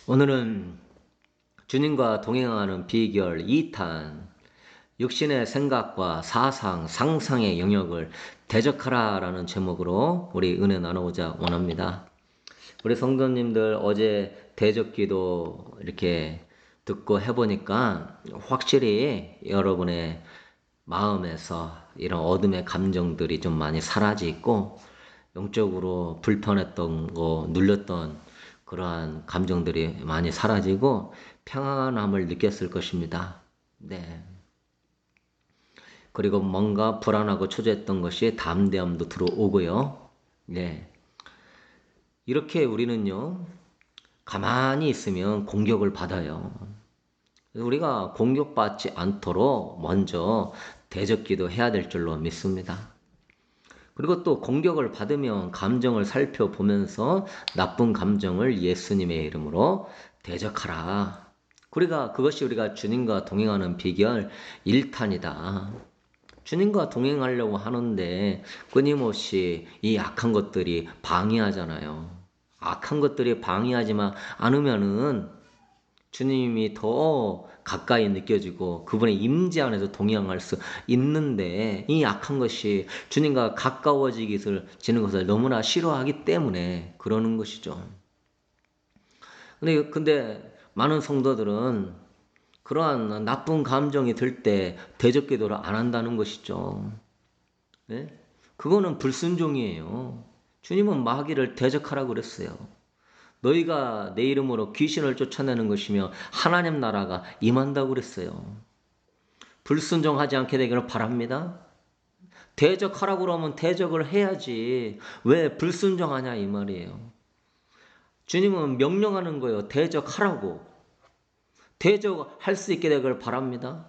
오늘은 주님과 동행하는 비결 2탄, 육신의 생각과 사상, 상상의 영역을 대적하라라는 제목으로 우리 은혜 나누고자 원합니다. 우리 성도님들 어제 대적기도 이렇게 듣고 해보니까 확실히 여러분의 마음에서 이런 어둠의 감정들이 좀 많이 사라지고 영적으로 불편했던 거, 눌렸던 그러한 감정들이 많이 사라지고 평안함을 느꼈을 것입니다. 네. 그리고 뭔가 불안하고 초조했던 것이 담대함도 들어오고요. 네. 이렇게 우리는요, 가만히 있으면 공격을 받아요. 우리가 공격받지 않도록 먼저 대적기도 해야 될 줄로 믿습니다. 그리고 또 공격을 받으면 감정을 살펴보면서 나쁜 감정을 예수님의 이름으로 대적하라. 그것이 우리가 주님과 동행하는 비결 1탄이다. 주님과 동행하려고 하는데 끊임없이 이 악한 것들이 방해하잖아요. 악한 것들이 방해하지만 않으면은 주님이 더 가까이 느껴지고 그분의 임재 안에서 동행할 수 있는데, 이 악한 것이 주님과 가까워지는 것을 너무나 싫어하기 때문에 그러는 것이죠. 근데 많은 성도들은 그러한 나쁜 감정이 들 때 대적 기도를 안 한다는 것이죠. 네? 그거는 불순종이에요. 주님은 마귀를 대적하라고 그랬어요. 너희가 내 이름으로 귀신을 쫓아내는 것이며 하나님 나라가 임한다고 그랬어요. 불순종하지 않게 되기를 바랍니다. 대적하라고 그러면 대적을 해야지. 왜 불순종하냐 이 말이에요. 주님은 명령하는 거예요. 대적하라고. 대적할 수 있게 되기를 바랍니다.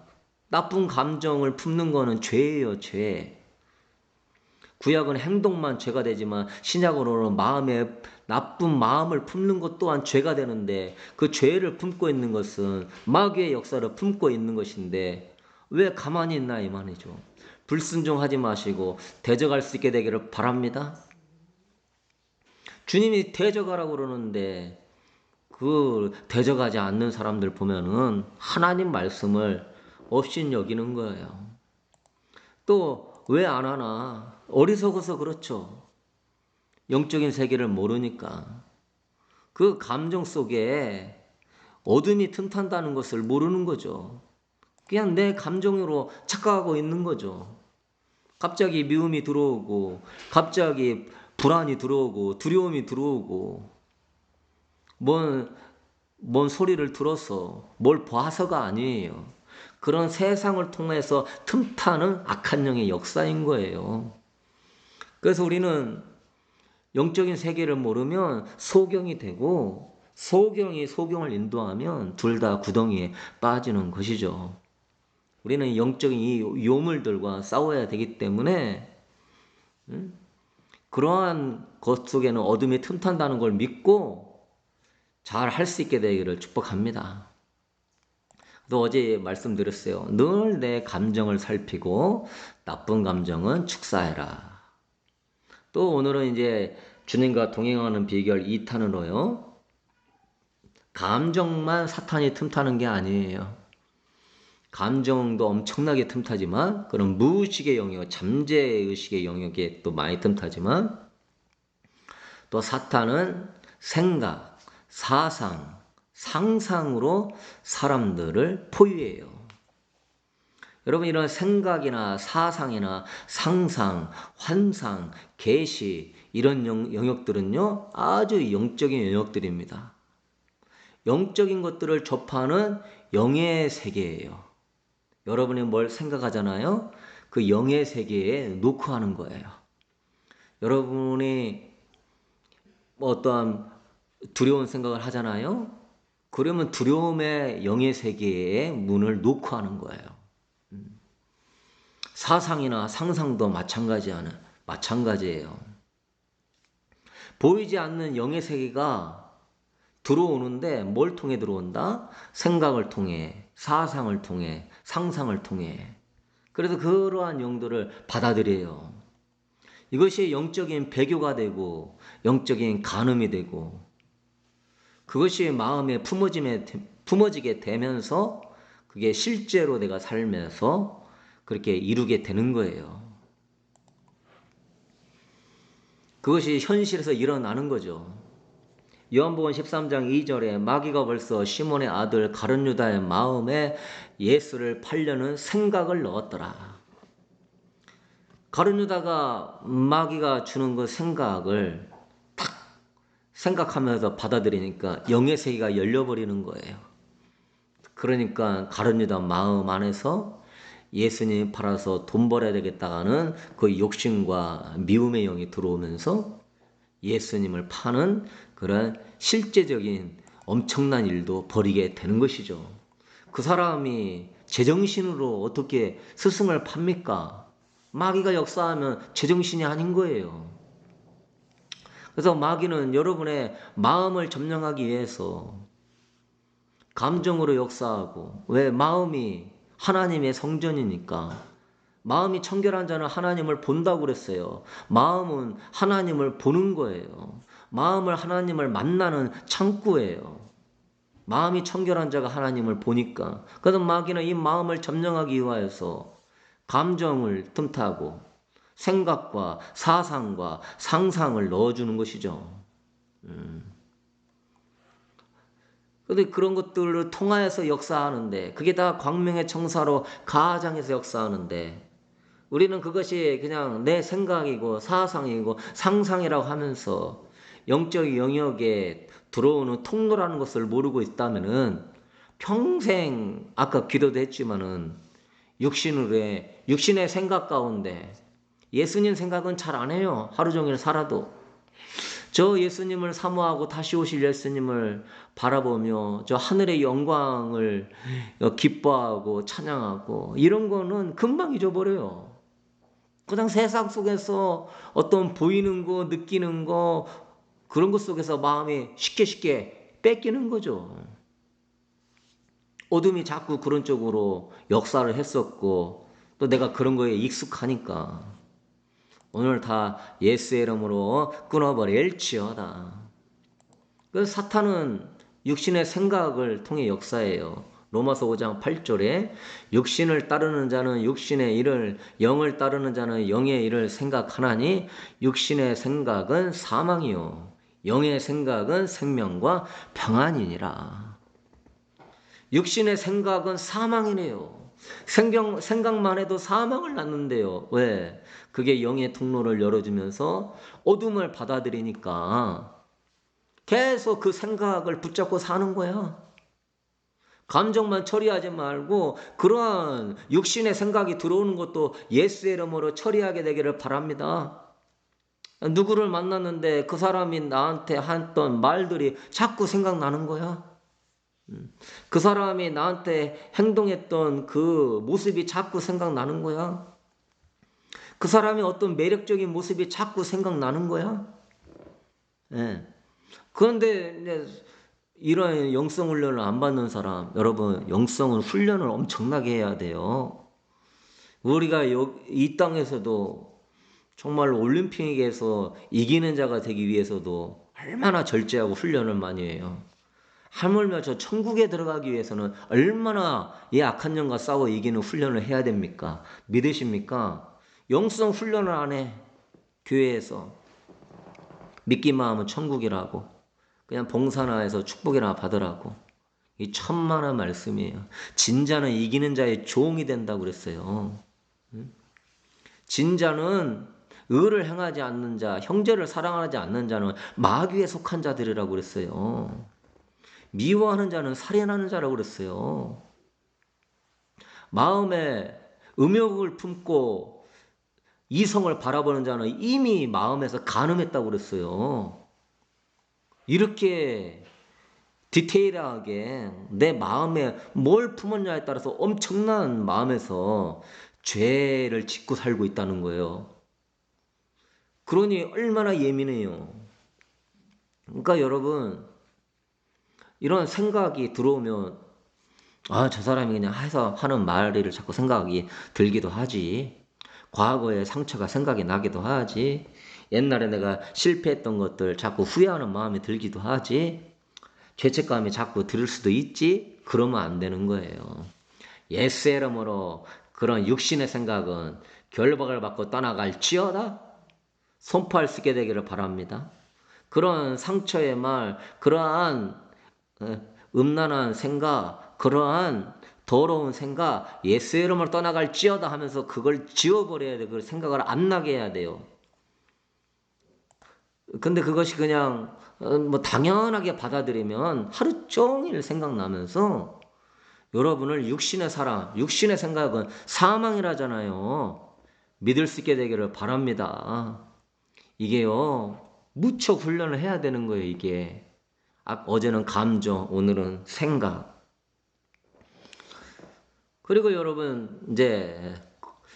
나쁜 감정을 품는 거는 죄예요, 죄. 구약은 행동만 죄가 되지만 신약으로는 나쁜 마음을 품는 것 또한 죄가 되는데, 그 죄를 품고 있는 것은 마귀의 역사를 품고 있는 것인데 왜 가만히 있나 이 말이죠. 불순종하지 마시고 대적할 수 있게 되기를 바랍니다. 주님이 대적하라고 그러는데 그 대적하지 않는 사람들 보면은 하나님 말씀을 없인 여기는 거예요. 또 왜 안 하나? 어리석어서 그렇죠. 영적인 세계를 모르니까. 그 감정 속에 어둠이 틈탄다는 것을 모르는 거죠. 그냥 내 감정으로 착각하고 있는 거죠. 갑자기 미움이 들어오고, 갑자기 불안이 들어오고, 두려움이 들어오고, 뭔 소리를 들어서, 뭘 봐서가 아니에요. 그런 세상을 통해서 틈타는 악한 영의 역사인 거예요. 그래서 우리는 영적인 세계를 모르면 소경이 되고, 소경이 소경을 인도하면 둘 다 구덩이에 빠지는 것이죠. 우리는 영적인 이 요물들과 싸워야 되기 때문에 그러한 것 속에는 어둠이 틈탄다는 걸 믿고 잘 할 수 있게 되기를 축복합니다. 또 어제 말씀드렸어요. 늘 내 감정을 살피고 나쁜 감정은 축사해라. 또 오늘은 이제 주님과 동행하는 비결 2탄으로요. 감정만 사탄이 틈타는 게 아니에요. 감정도 엄청나게 틈타지만, 그런 무의식의 영역, 잠재의식의 영역에 또 많이 틈타지만, 또 사탄은 생각, 사상, 상상으로 사람들을 포위해요. 여러분, 이런 생각이나 사상이나 상상, 환상, 계시, 이런 영역들은요, 아주 영적인 영역들입니다. 영적인 것들을 접하는 영의 세계예요. 여러분이 뭘 생각하잖아요? 그 영의 세계에 놓고 하는 거예요. 여러분이 어떠한 두려운 생각을 하잖아요? 그러면 두려움의 영의 세계에 문을 놓고 하는 거예요. 사상이나 상상도 마찬가지예요. 보이지 않는 영의 세계가 들어오는데 뭘 통해 들어온다? 생각을 통해, 사상을 통해, 상상을 통해. 그래서 그러한 영들을 받아들여요. 이것이 영적인 배교가 되고 영적인 간음이 되고, 그것이 마음에 품어지게 되면서 그게 실제로 내가 살면서 그렇게 이루게 되는 거예요. 그것이 현실에서 일어나는 거죠. 요한복음 13장 2절에 마귀가 벌써 시몬의 아들 가룟 유다의 마음에 예수를 팔려는 생각을 넣었더라. 가룟 유다가 마귀가 주는 그 생각을 탁 생각하면서 받아들이니까 영의 세계가 열려버리는 거예요. 그러니까 가룟 유다 마음 안에서 예수님 팔아서 돈 벌어야 되겠다는 그 욕심과 미움의 영이 들어오면서 예수님을 파는 그런 실제적인 엄청난 일도 벌이게 되는 것이죠. 그 사람이 제정신으로 어떻게 스승을 팝니까? 마귀가 역사하면 제정신이 아닌 거예요. 그래서 마귀는 여러분의 마음을 점령하기 위해서 감정으로 역사하고, 왜? 마음이 하나님의 성전이니까. 마음이 청결한 자는 하나님을 본다고 그랬어요. 마음은 하나님을 보는 거예요. 마음을 하나님을 만나는 창구예요. 마음이 청결한 자가 하나님을 보니까. 그래서 마귀는 이 마음을 점령하기 위하여서 감정을 틈타고 생각과 사상과 상상을 넣어주는 것이죠. 근데 그런 것들을 통하여서 역사하는데, 그게 다 광명의 청사로 가장에서 역사하는데, 우리는 그것이 그냥 내 생각이고 사상이고 상상이라고 하면서 영적 영역에 들어오는 통로라는 것을 모르고 있다면은 평생, 아까 기도도 했지만은 육신의 생각 가운데, 예수님 생각은 잘 안 해요. 하루 종일 살아도. 저 예수님을 사모하고 다시 오실 예수님을 바라보며 저 하늘의 영광을 기뻐하고 찬양하고, 이런 거는 금방 잊어버려요. 그냥 세상 속에서 어떤 보이는 거, 느끼는 거, 그런 것 속에서 마음이 쉽게 뺏기는 거죠. 어둠이 자꾸 그런 쪽으로 역사를 했었고, 또 내가 그런 거에 익숙하니까 오늘 다 예수의 이름으로 끊어버릴지어다. 그래서 사탄은 육신의 생각을 통해 역사해요. 로마서 5장 8절에 육신을 따르는 자는 육신의 일을, 영을 따르는 자는 영의 일을 생각하나니 육신의 생각은 사망이요 영의 생각은 생명과 평안이니라. 육신의 생각은 사망이네요. 생각만 해도 사망을 낳는데요. 왜? 그게 영의 통로를 열어주면서 어둠을 받아들이니까 계속 그 생각을 붙잡고 사는 거야. 감정만 처리하지 말고 그러한 육신의 생각이 들어오는 것도 예수의 이름으로 처리하게 되기를 바랍니다. 누구를 만났는데 그 사람이 나한테 했던 말들이 자꾸 생각나는 거야. 그 사람이 나한테 행동했던 그 모습이 자꾸 생각나는 거야. 그 사람이 어떤 매력적인 모습이 자꾸 생각나는 거야. 예. 그런데 이런 영성 훈련을 안 받는 사람, 여러분, 영성은 훈련을 엄청나게 해야 돼요. 우리가 이 땅에서도 정말 올림픽에서 이기는 자가 되기 위해서도 얼마나 절제하고 훈련을 많이 해요. 하물며 저 천국에 들어가기 위해서는 얼마나 이 악한 영과 싸워 이기는 훈련을 해야 됩니까? 믿으십니까? 영성 훈련을 안 해. 교회에서 믿기만 하면 천국이라고, 그냥 봉사나 해서 축복이나 받으라고. 이 천만한 말씀이에요. 진자는 이기는 자의 종이 된다고 그랬어요. 진자는 의를 행하지 않는 자, 형제를 사랑하지 않는 자는 마귀에 속한 자들이라고 그랬어요. 미워하는 자는 살인하는 자라고 그랬어요. 마음에 음욕을 품고 이성을 바라보는 자는 이미 마음에서 간음했다고 그랬어요. 이렇게 디테일하게 내 마음에 뭘 품었냐에 따라서 엄청난 마음에서 죄를 짓고 살고 있다는 거예요. 그러니 얼마나 예민해요. 그러니까 여러분, 이런 생각이 들어오면 저 사람이 그냥 해서 하는 말을 자꾸 생각이 들기도 하지. 과거의 상처가 생각이 나기도 하지. 옛날에 내가 실패했던 것들 자꾸 후회하는 마음이 들기도 하지. 죄책감이 자꾸 들 수도 있지. 그러면 안 되는 거예요. 예수의 이름으로 그런 육신의 생각은 결박을 받고 떠나갈지어다 선포할 수 있게 되기를 바랍니다. 그런 상처의 말, 그러한 음란한 생각, 그러한 더러운 생각, 예수의 이름으로 떠나갈지어다 하면서 그걸 지워버려야 돼. 그걸 생각을 안 나게 해야 돼요. 근데 그것이 그냥 뭐 당연하게 받아들이면 하루 종일 생각나면서 여러분을 육신의 사랑, 육신의 생각은 사망이라잖아요. 믿을 수 있게 되기를 바랍니다. 이게요, 무척 훈련을 해야 되는 거예요, 이게. 어제는 감정, 오늘은 생각. 그리고 여러분, 이제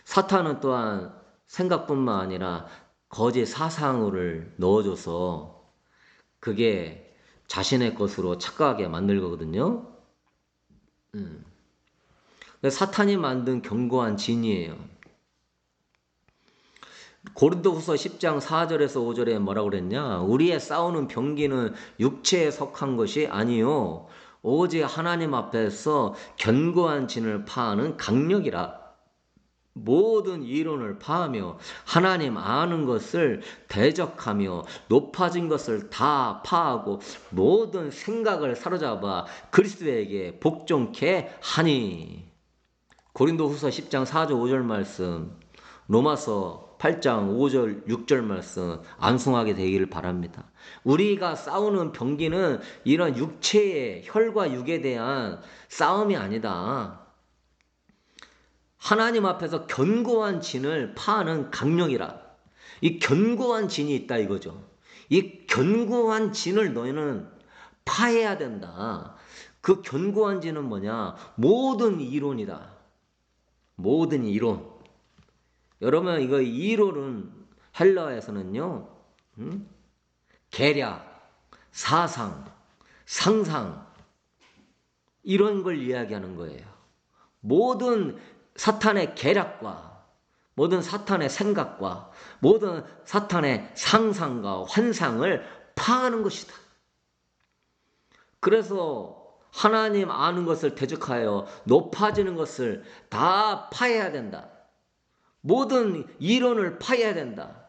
사탄은 또한 생각뿐만 아니라 거짓 사상을 넣어줘서 그게 자신의 것으로 착각하게 만들거든요. 사탄이 만든 견고한 진이에요. 고린도후서 10장 4절에서 5절에 뭐라고 그랬냐? 우리의 싸우는 병기는 육체에 속한 것이 아니요 오직 하나님 앞에서 견고한 진을 파하는 강력이라. 모든 이론을 파하며 하나님 아는 것을 대적하며 높아진 것을 다 파하고 모든 생각을 사로잡아 그리스도에게 복종케 하니. 고린도후서 10장 4절 5절 말씀, 로마서 8장 5절 6절 말씀 암송하게 되기를 바랍니다. 우리가 싸우는 병기는 이런 육체의 혈과 육에 대한 싸움이 아니다. 하나님 앞에서 견고한 진을 파하는 강력이라. 이 견고한 진이 있다 이거죠. 이 견고한 진을 너희는 파해야 된다. 그 견고한 진은 뭐냐? 모든 이론이다. 모든 이론. 여러분 이거 이론은 헬라어에서는요. 계략, 사상, 상상 이런 걸 이야기하는 거예요. 모든 사탄의 계략과 모든 사탄의 생각과 모든 사탄의 상상과 환상을 파하는 것이다. 그래서 하나님 아는 것을 대적하여 높아지는 것을 다 파해야 된다. 모든 이론을 파해야 된다.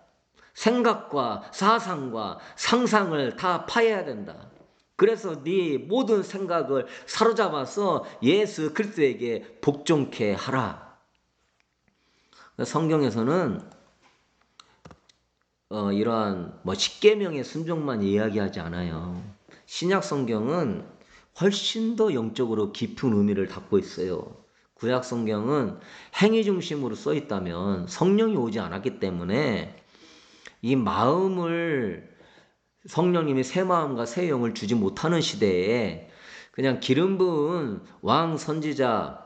생각과 사상과 상상을 다 파해야 된다. 그래서 네 모든 생각을 사로잡아서 예수 그리스도에게 복종케 하라. 성경에서는 이러한 십계명의 순종만 이야기하지 않아요. 신약 성경은 훨씬 더 영적으로 깊은 의미를 담고 있어요. 구약 성경은 행위 중심으로 써 있다면 성령이 오지 않았기 때문에 이 마음을 성령님이 새 마음과 새 영을 주지 못하는 시대에 그냥 기름 부은 왕 선지자가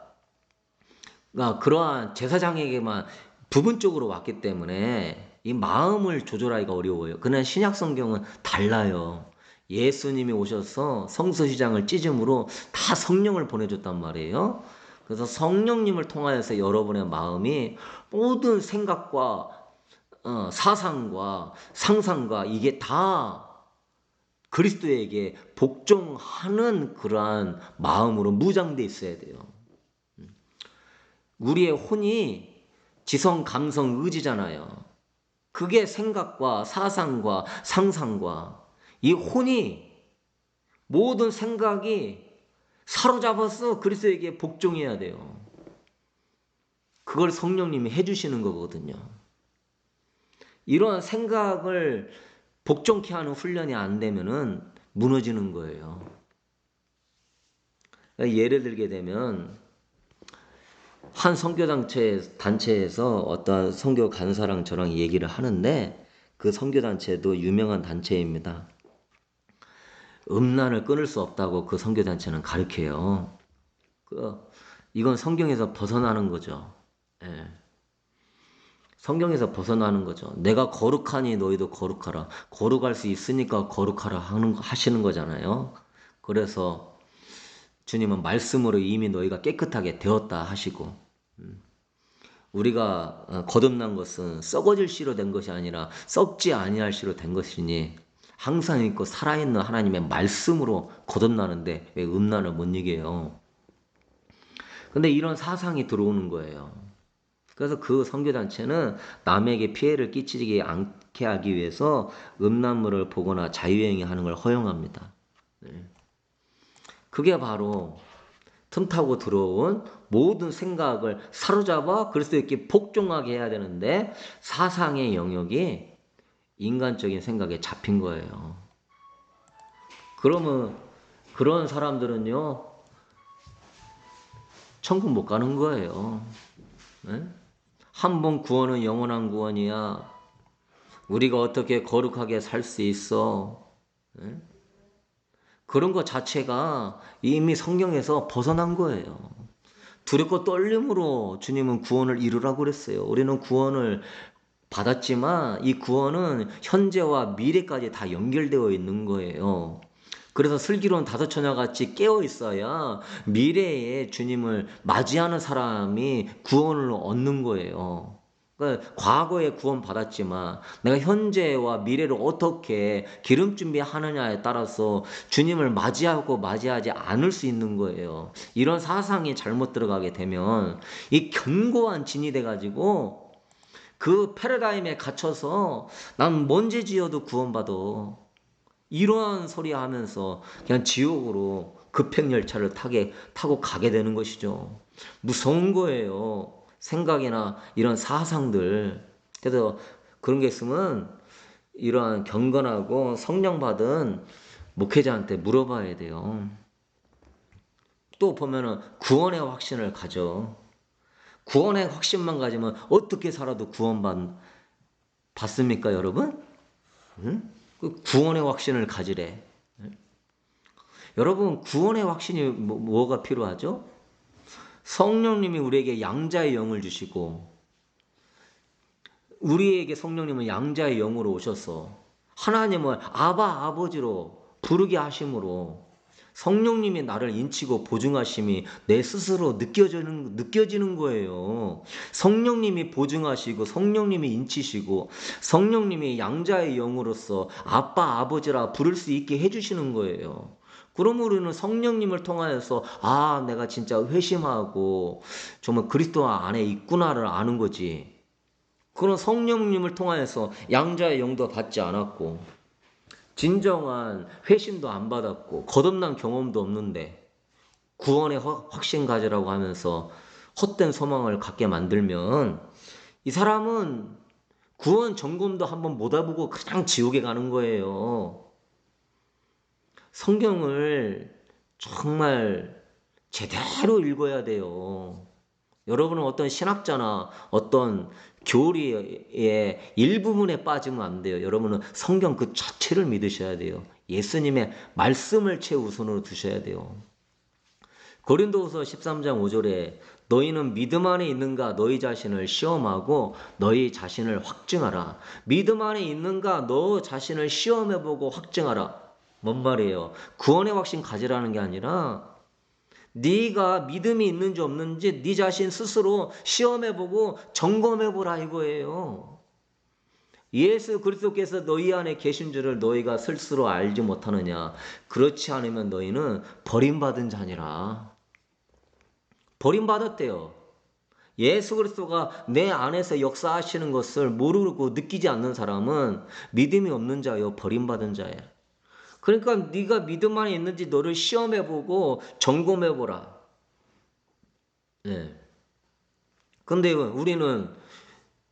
그러한 제사장에게만 부분적으로 왔기 때문에 이 마음을 조절하기가 어려워요. 그러나 신약 성경은 달라요. 예수님이 오셔서 성소시장을 찢음으로 다 성령을 보내줬단 말이에요. 그래서 성령님을 통하여서 여러분의 마음이 모든 생각과 사상과 상상과 이게 다 그리스도에게 복종하는 그러한 마음으로 무장되어 있어야 돼요. 우리의 혼이 지성, 감성, 의지잖아요. 그게 생각과 사상과 상상과 이 혼이 모든 생각이 사로잡아서 그리스도에게 복종해야 돼요. 그걸 성령님이 해주시는 거거든요. 이러한 생각을 복종케 하는 훈련이 안 되면은 무너지는 거예요. 예를 들게 되면 한 선교단체에서 어떤 선교 간사랑 저랑 얘기를 하는데 그 선교단체도 유명한 단체입니다. 음란을 끊을 수 없다고 그 선교단체는 가르쳐요. 이건 성경에서 벗어나는 거죠. 예. 성경에서 벗어나는 거죠. 내가 거룩하니 너희도 거룩하라. 거룩할 수 있으니까 거룩하라 하시는 거잖아요. 그래서 주님은 말씀으로 이미 너희가 깨끗하게 되었다 하시고, 우리가 거듭난 것은 썩어질 씨로 된 것이 아니라 썩지 아니할 씨로 된 것이니 항상 있고 살아있는 하나님의 말씀으로 거듭나는데 왜 음란을 못 이겨요? 근데 이런 사상이 들어오는 거예요. 그래서 그 선교단체는 남에게 피해를 끼치지 않게 하기 위해서 음란물을 보거나 자유행위하는 걸 허용합니다. 그게 바로 틈타고 들어온 모든 생각을 사로잡아 그리스도께 복종하게 해야 되는데 사상의 영역이 인간적인 생각에 잡힌 거예요. 그러면 그런 사람들은요, 천국 못 가는 거예요. 네? 한 번 구원은 영원한 구원이야. 우리가 어떻게 거룩하게 살 수 있어? 네? 그런 것 자체가 이미 성경에서 벗어난 거예요. 두렵고 떨림으로 주님은 구원을 이루라고 그랬어요. 우리는 구원을 받았지만 이 구원은 현재와 미래까지 다 연결되어 있는 거예요. 그래서 슬기로운 다섯 처녀같이 깨어 있어야 미래에 주님을 맞이하는 사람이 구원을 얻는 거예요. 그러니까 과거에 구원 받았지만 내가 현재와 미래를 어떻게 기름 준비하느냐에 따라서 주님을 맞이하고 맞이하지 않을 수 있는 거예요. 이런 사상이 잘못 들어가게 되면 이 견고한 진이 돼가지고 그 패러다임에 갇혀서 난 뭔지 지어도 구원받아. 이러한 소리 하면서 그냥 지옥으로 급행열차를 타고 가게 되는 것이죠. 무서운 거예요. 생각이나 이런 사상들. 그래서 그런 게 있으면 이러한 경건하고 성령 받은 목회자한테 물어봐야 돼요. 또 보면은 구원의 확신을 가져. 구원의 확신만 가지면 어떻게 살아도 받습니까, 여러분? 응? 그 구원의 확신을 가지래. 여러분, 구원의 확신이 뭐가 필요하죠? 성령님이 우리에게 양자의 영을 주시고, 우리에게 성령님은 양자의 영으로 오셔서, 하나님을 아바 아버지로 부르게 하심으로, 성령님이 나를 인치고 보증하심이 내 스스로 느껴지는 거예요. 성령님이 보증하시고, 성령님이 인치시고, 성령님이 양자의 영으로서 아빠, 아버지라 부를 수 있게 해주시는 거예요. 그러므로 우리는 성령님을 통하여서, 아, 내가 진짜 회심하고, 정말 그리스도 안에 있구나를 아는 거지. 그런 성령님을 통하여서 양자의 영도 받지 않았고, 진정한 회심도 안 받았고 거듭난 경험도 없는데 구원의 확신 가지라고 하면서 헛된 소망을 갖게 만들면 이 사람은 구원 점검도 한번 못 해보고 그냥 지옥에 가는 거예요. 성경을 정말 제대로 읽어야 돼요. 여러분은 어떤 신학자나 어떤 교리의 일부분에 빠지면 안 돼요. 여러분은 성경 그 자체를 믿으셔야 돼요. 예수님의 말씀을 최우선으로 두셔야 돼요. 고린도후서 13장 5절에 너희는 믿음 안에 있는가 너희 자신을 시험하고 너희 자신을 확증하라. 믿음 안에 있는가 너 자신을 시험해보고 확증하라. 뭔 말이에요? 구원의 확신 가지라는 게 아니라 네가 믿음이 있는지 없는지 네 자신 스스로 시험해보고 점검해보라 이거예요. 예수 그리스도께서 너희 안에 계신 줄을 너희가 스스로 알지 못하느냐. 그렇지 않으면 너희는 버림받은 자니라. 버림받았대요. 예수 그리스도가 내 안에서 역사하시는 것을 모르고 느끼지 않는 사람은 믿음이 없는 자요 버림받은 자예요. 그러니까 네가 믿음 안에 있는지 너를 시험해보고 점검해보라. 네. 근데 우리는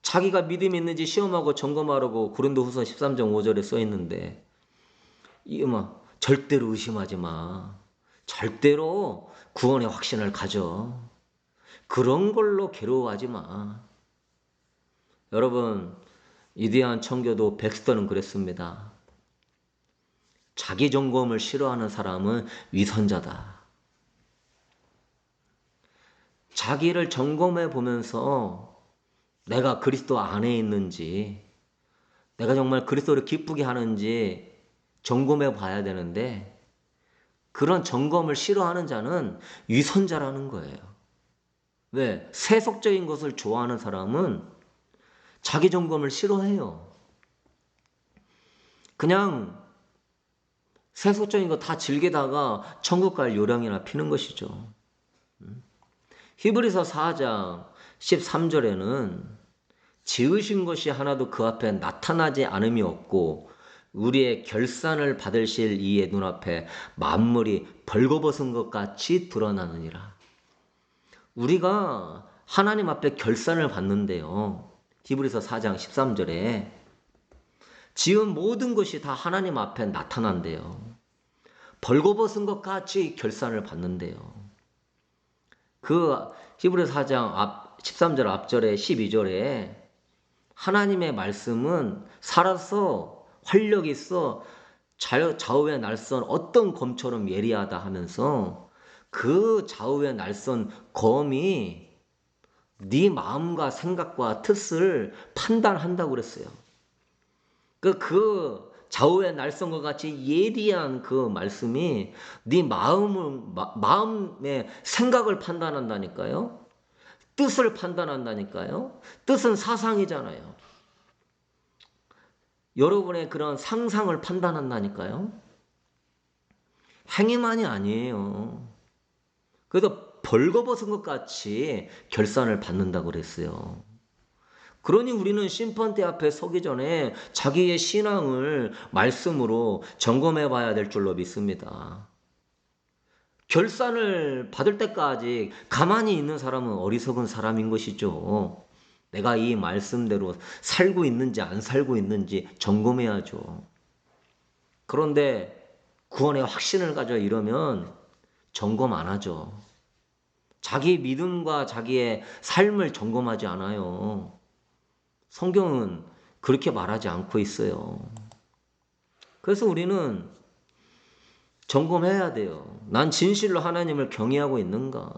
자기가 믿음이 있는지 시험하고 점검하라고 고린도후서 13장 5절에 써 있는데 절대로 의심하지 마. 절대로 구원의 확신을 가져. 그런 걸로 괴로워하지 마. 여러분, 위대한 청교도 백스터는 그랬습니다. 자기 점검을 싫어하는 사람은 위선자다. 자기를 점검해 보면서 내가 그리스도 안에 있는지, 내가 정말 그리스도를 기쁘게 하는지 점검해 봐야 되는데, 그런 점검을 싫어하는 자는 위선자라는 거예요. 왜? 세속적인 것을 좋아하는 사람은 자기 점검을 싫어해요. 그냥 세속적인 거 다 즐기다가 천국 갈 요량이나 피는 것이죠. 히브리서 4장 13절에는 지으신 것이 하나도 그 앞에 나타나지 않음이 없고 우리의 결산을 받으실 이의 눈앞에 만물이 벌거벗은 것 같이 드러나느니라. 우리가 하나님 앞에 결산을 받는데요. 히브리서 4장 13절에 지은 모든 것이 다 하나님 앞에 나타난대요. 벌거벗은 것 같이 결산을 받는데요. 그 히브리서 4장 13절 앞절에 12절에 하나님의 말씀은 살아서 활력이 있어 좌우의 날선 어떤 검처럼 예리하다 하면서 그 좌우의 날선 검이 네 마음과 생각과 뜻을 판단한다고 그랬어요. 그 좌우의 날선과 같이 예리한 그 말씀이 네 마음의 생각을 판단한다니까요. 뜻을 판단한다니까요. 뜻은 사상이잖아요. 여러분의 그런 상상을 판단한다니까요. 행위만이 아니에요. 그래서 벌거벗은 것 같이 결산을 받는다고 그랬어요. 그러니 우리는 심판대 앞에 서기 전에 자기의 신앙을 말씀으로 점검해 봐야 될 줄로 믿습니다. 결산을 받을 때까지 가만히 있는 사람은 어리석은 사람인 것이죠. 내가 이 말씀대로 살고 있는지 안 살고 있는지 점검해야죠. 그런데 구원의 확신을 가져 이러면 점검 안 하죠. 자기 믿음과 자기의 삶을 점검하지 않아요. 성경은 그렇게 말하지 않고 있어요. 그래서 우리는 점검해야 돼요. 난 진실로 하나님을 경외하고 있는가?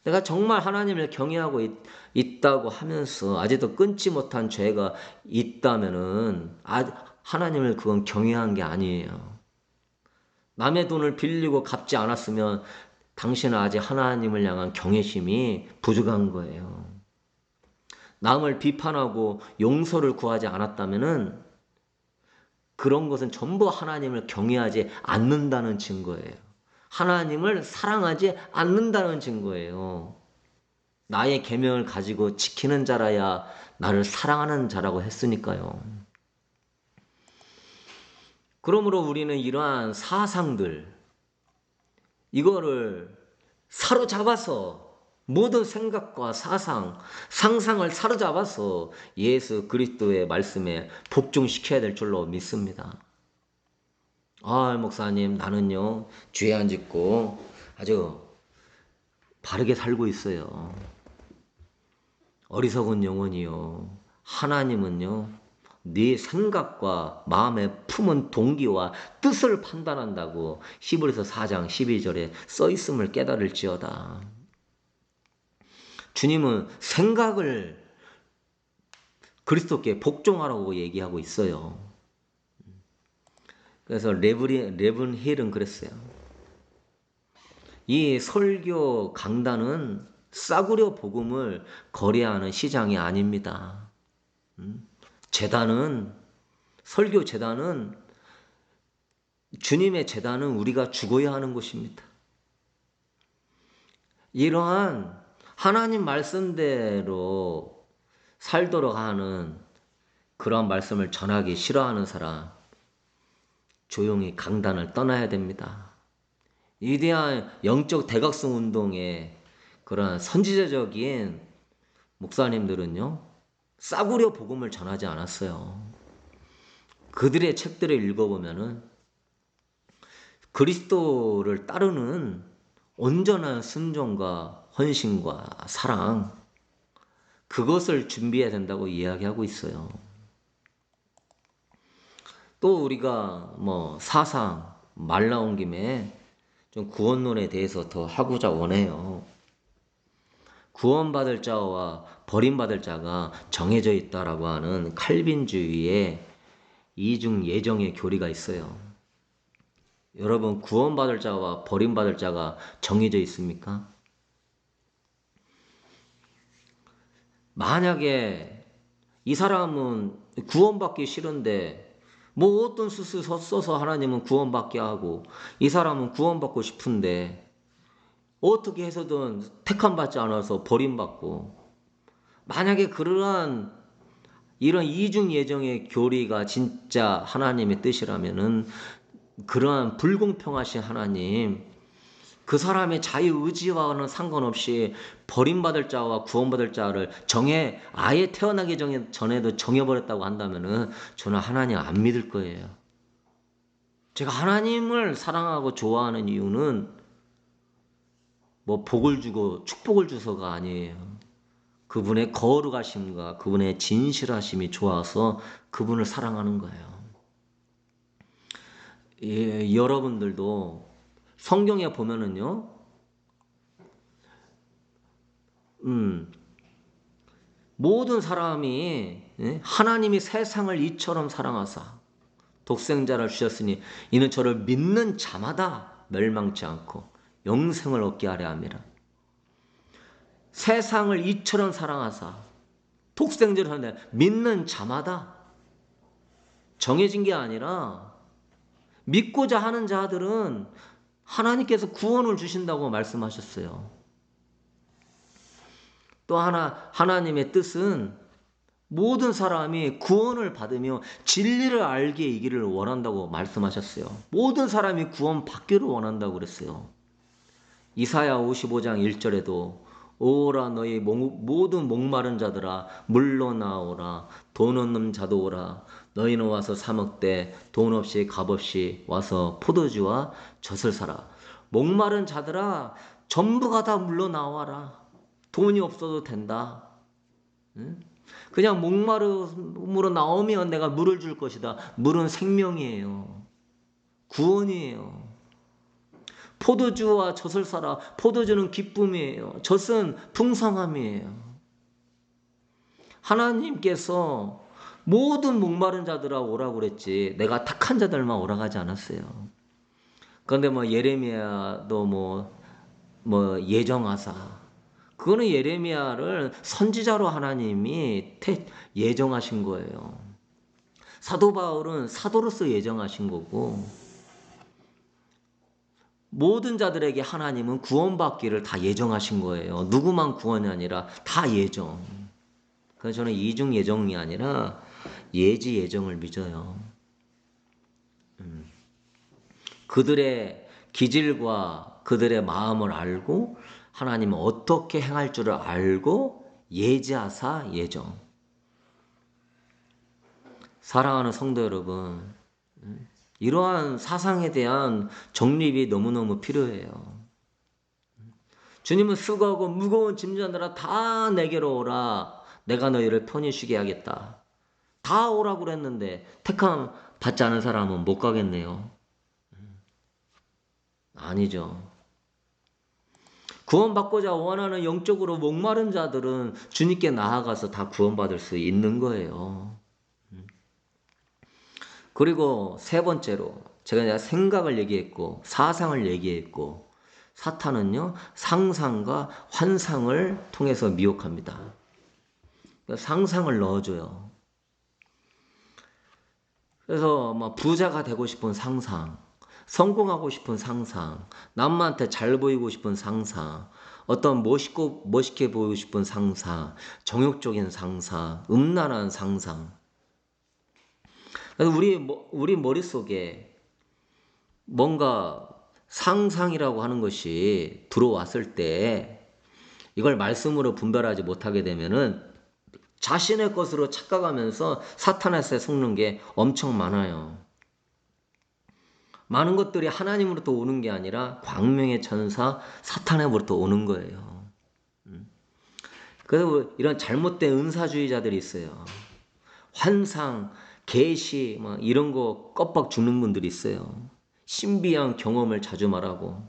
내가 정말 하나님을 경외하고 있다고 하면서 아직도 끊지 못한 죄가 있다면은 하나님을 그건 경외한 게 아니에요. 남의 돈을 빌리고 갚지 않았으면 당신은 아직 하나님을 향한 경외심이 부족한 거예요. 남을 비판하고 용서를 구하지 않았다면은 그런 것은 전부 하나님을 경외하지 않는다는 증거예요. 하나님을 사랑하지 않는다는 증거예요. 나의 계명을 가지고 지키는 자라야 나를 사랑하는 자라고 했으니까요. 그러므로 우리는 이러한 사상들, 이거를 사로잡아서 모든 생각과 사상, 상상을 사로잡아서 예수 그리스도의 말씀에 복종시켜야 될 줄로 믿습니다. 목사님, 나는요, 죄 안 짓고 아주 바르게 살고 있어요. 어리석은 영혼이요. 하나님은요, 네 생각과 마음에 품은 동기와 뜻을 판단한다고 히브리서 4장 12절에 써 있음을 깨달을지어다. 주님은 생각을 그리스도께 복종하라고 얘기하고 있어요. 그래서 레븐 힐은 그랬어요. 이 설교 강단은 싸구려 복음을 거래하는 시장이 아닙니다. 설교 재단은 주님의 재단은 우리가 죽어야 하는 것입니다. 이러한 하나님 말씀대로 살도록 하는 그런 말씀을 전하기 싫어하는 사람, 조용히 강단을 떠나야 됩니다. 위대한 영적 대각성 운동의 그런 선지자적인 목사님들은요, 싸구려 복음을 전하지 않았어요. 그들의 책들을 읽어보면은 그리스도를 따르는 온전한 순종과 헌신과 사랑, 그것을 준비해야 된다고 이야기하고 있어요. 또 우리가 사상, 말 나온 김에 좀 구원론에 대해서 더 하고자 원해요. 구원받을 자와 버림받을 자가 정해져 있다라고 하는 칼빈주의의 이중 예정의 교리가 있어요. 여러분, 구원받을 자와 버림받을 자가 정해져 있습니까? 만약에 이 사람은 구원받기 싫은데 뭐 어떤 수술 써서 하나님은 구원받게 하고 이 사람은 구원받고 싶은데 어떻게 해서든 택함받지 않아서 버림받고 만약에 그러한 이런 이중 예정의 교리가 진짜 하나님의 뜻이라면은 그러한 불공평하신 하나님 그 사람의 자유의지와는 상관없이 버림받을 자와 구원받을 자를 아예 태어나기 전에도 정해버렸다고 한다면은 저는 하나님 안 믿을 거예요. 제가 하나님을 사랑하고 좋아하는 이유는 뭐 복을 주고 축복을 주서가 아니에요. 그분의 거룩하심과 그분의 진실하심이 좋아서 그분을 사랑하는 거예요. 예, 여러분들도 성경에 보면은요, 모든 사람이 하나님이 세상을 이처럼 사랑하사 독생자를 주셨으니 이는 저를 믿는 자마다 멸망치 않고 영생을 얻게 하려 함이라. 세상을 이처럼 사랑하사 독생자를 하는데 믿는 자마다 정해진 게 아니라 믿고자 하는 자들은 하나님께서 구원을 주신다고 말씀하셨어요. 또 하나님의 뜻은 모든 사람이 구원을 받으며 진리를 알게 이기를 원한다고 말씀하셨어요. 모든 사람이 구원 받기를 원한다고 그랬어요. 이사야 55장 1절에도 오라 너희 모든 목마른 자들아 물러나오라 돈 없는 자도 오라 너희는 와서 사 먹되 돈 없이 값 없이 와서 포도주와 젖을 사라. 목마른 자들아 전부가 다 물러나와라. 돈이 없어도 된다. 응? 그냥 목마름으로 나오면 내가 물을 줄 것이다. 물은 생명이에요. 구원이에요. 포도주와 젖을 사라. 포도주는 기쁨이에요. 젖은 풍성함이에요. 하나님께서 모든 목마른 자들아 오라고 그랬지 내가 택한 자들만 오라고 하지 않았어요. 그런데 뭐 예레미야도 뭐 예정하사 그거는 예레미야를 선지자로 하나님이 예정하신 거예요. 사도 바울은 사도로서 예정하신 거고 모든 자들에게 하나님은 구원받기를 다 예정하신 거예요. 누구만 구원이 아니라 다 예정. 그래서 저는 이중 예정이 아니라 예지 예정을 믿어요. 그들의 기질과 그들의 마음을 알고 하나님은 어떻게 행할 줄을 알고 예지하사 예정. 사랑하는 성도 여러분, 이러한 사상에 대한 정립이 너무너무 필요해요. 주님은 수고하고 무거운 짐자들아 다 내게로 오라. 내가 너희를 편히 쉬게 하겠다. 다 오라고 그랬는데 택함 받지 않은 사람은 못 가겠네요. 아니죠. 구원받고자 원하는 영적으로 목마른 자들은 주님께 나아가서 다 구원받을 수 있는 거예요. 그리고 세 번째로 제가 생각을 얘기했고 사상을 얘기했고 사탄은요 상상과 환상을 통해서 미혹합니다. 상상을 넣어줘요. 그래서 뭐 부자가 되고 싶은 상상, 성공하고 싶은 상상, 남한테 잘 보이고 싶은 상상, 어떤 멋있게 보이고 싶은 상상, 정욕적인 상상, 음란한 상상. 그래서 우리 머릿속에 뭔가 상상이라고 하는 것이 들어왔을 때 이걸 말씀으로 분별하지 못하게 되면은 자신의 것으로 착각하면서 사탄한테 속는 게 엄청 많아요. 많은 것들이 하나님으로부터 오는 게 아니라 광명의 천사 사탄으로부터 오는 거예요. 그래서 이런 잘못된 은사주의자들이 있어요. 환상, 계시 이런 거 껍박 죽는 분들이 있어요. 신비한 경험을 자주 말하고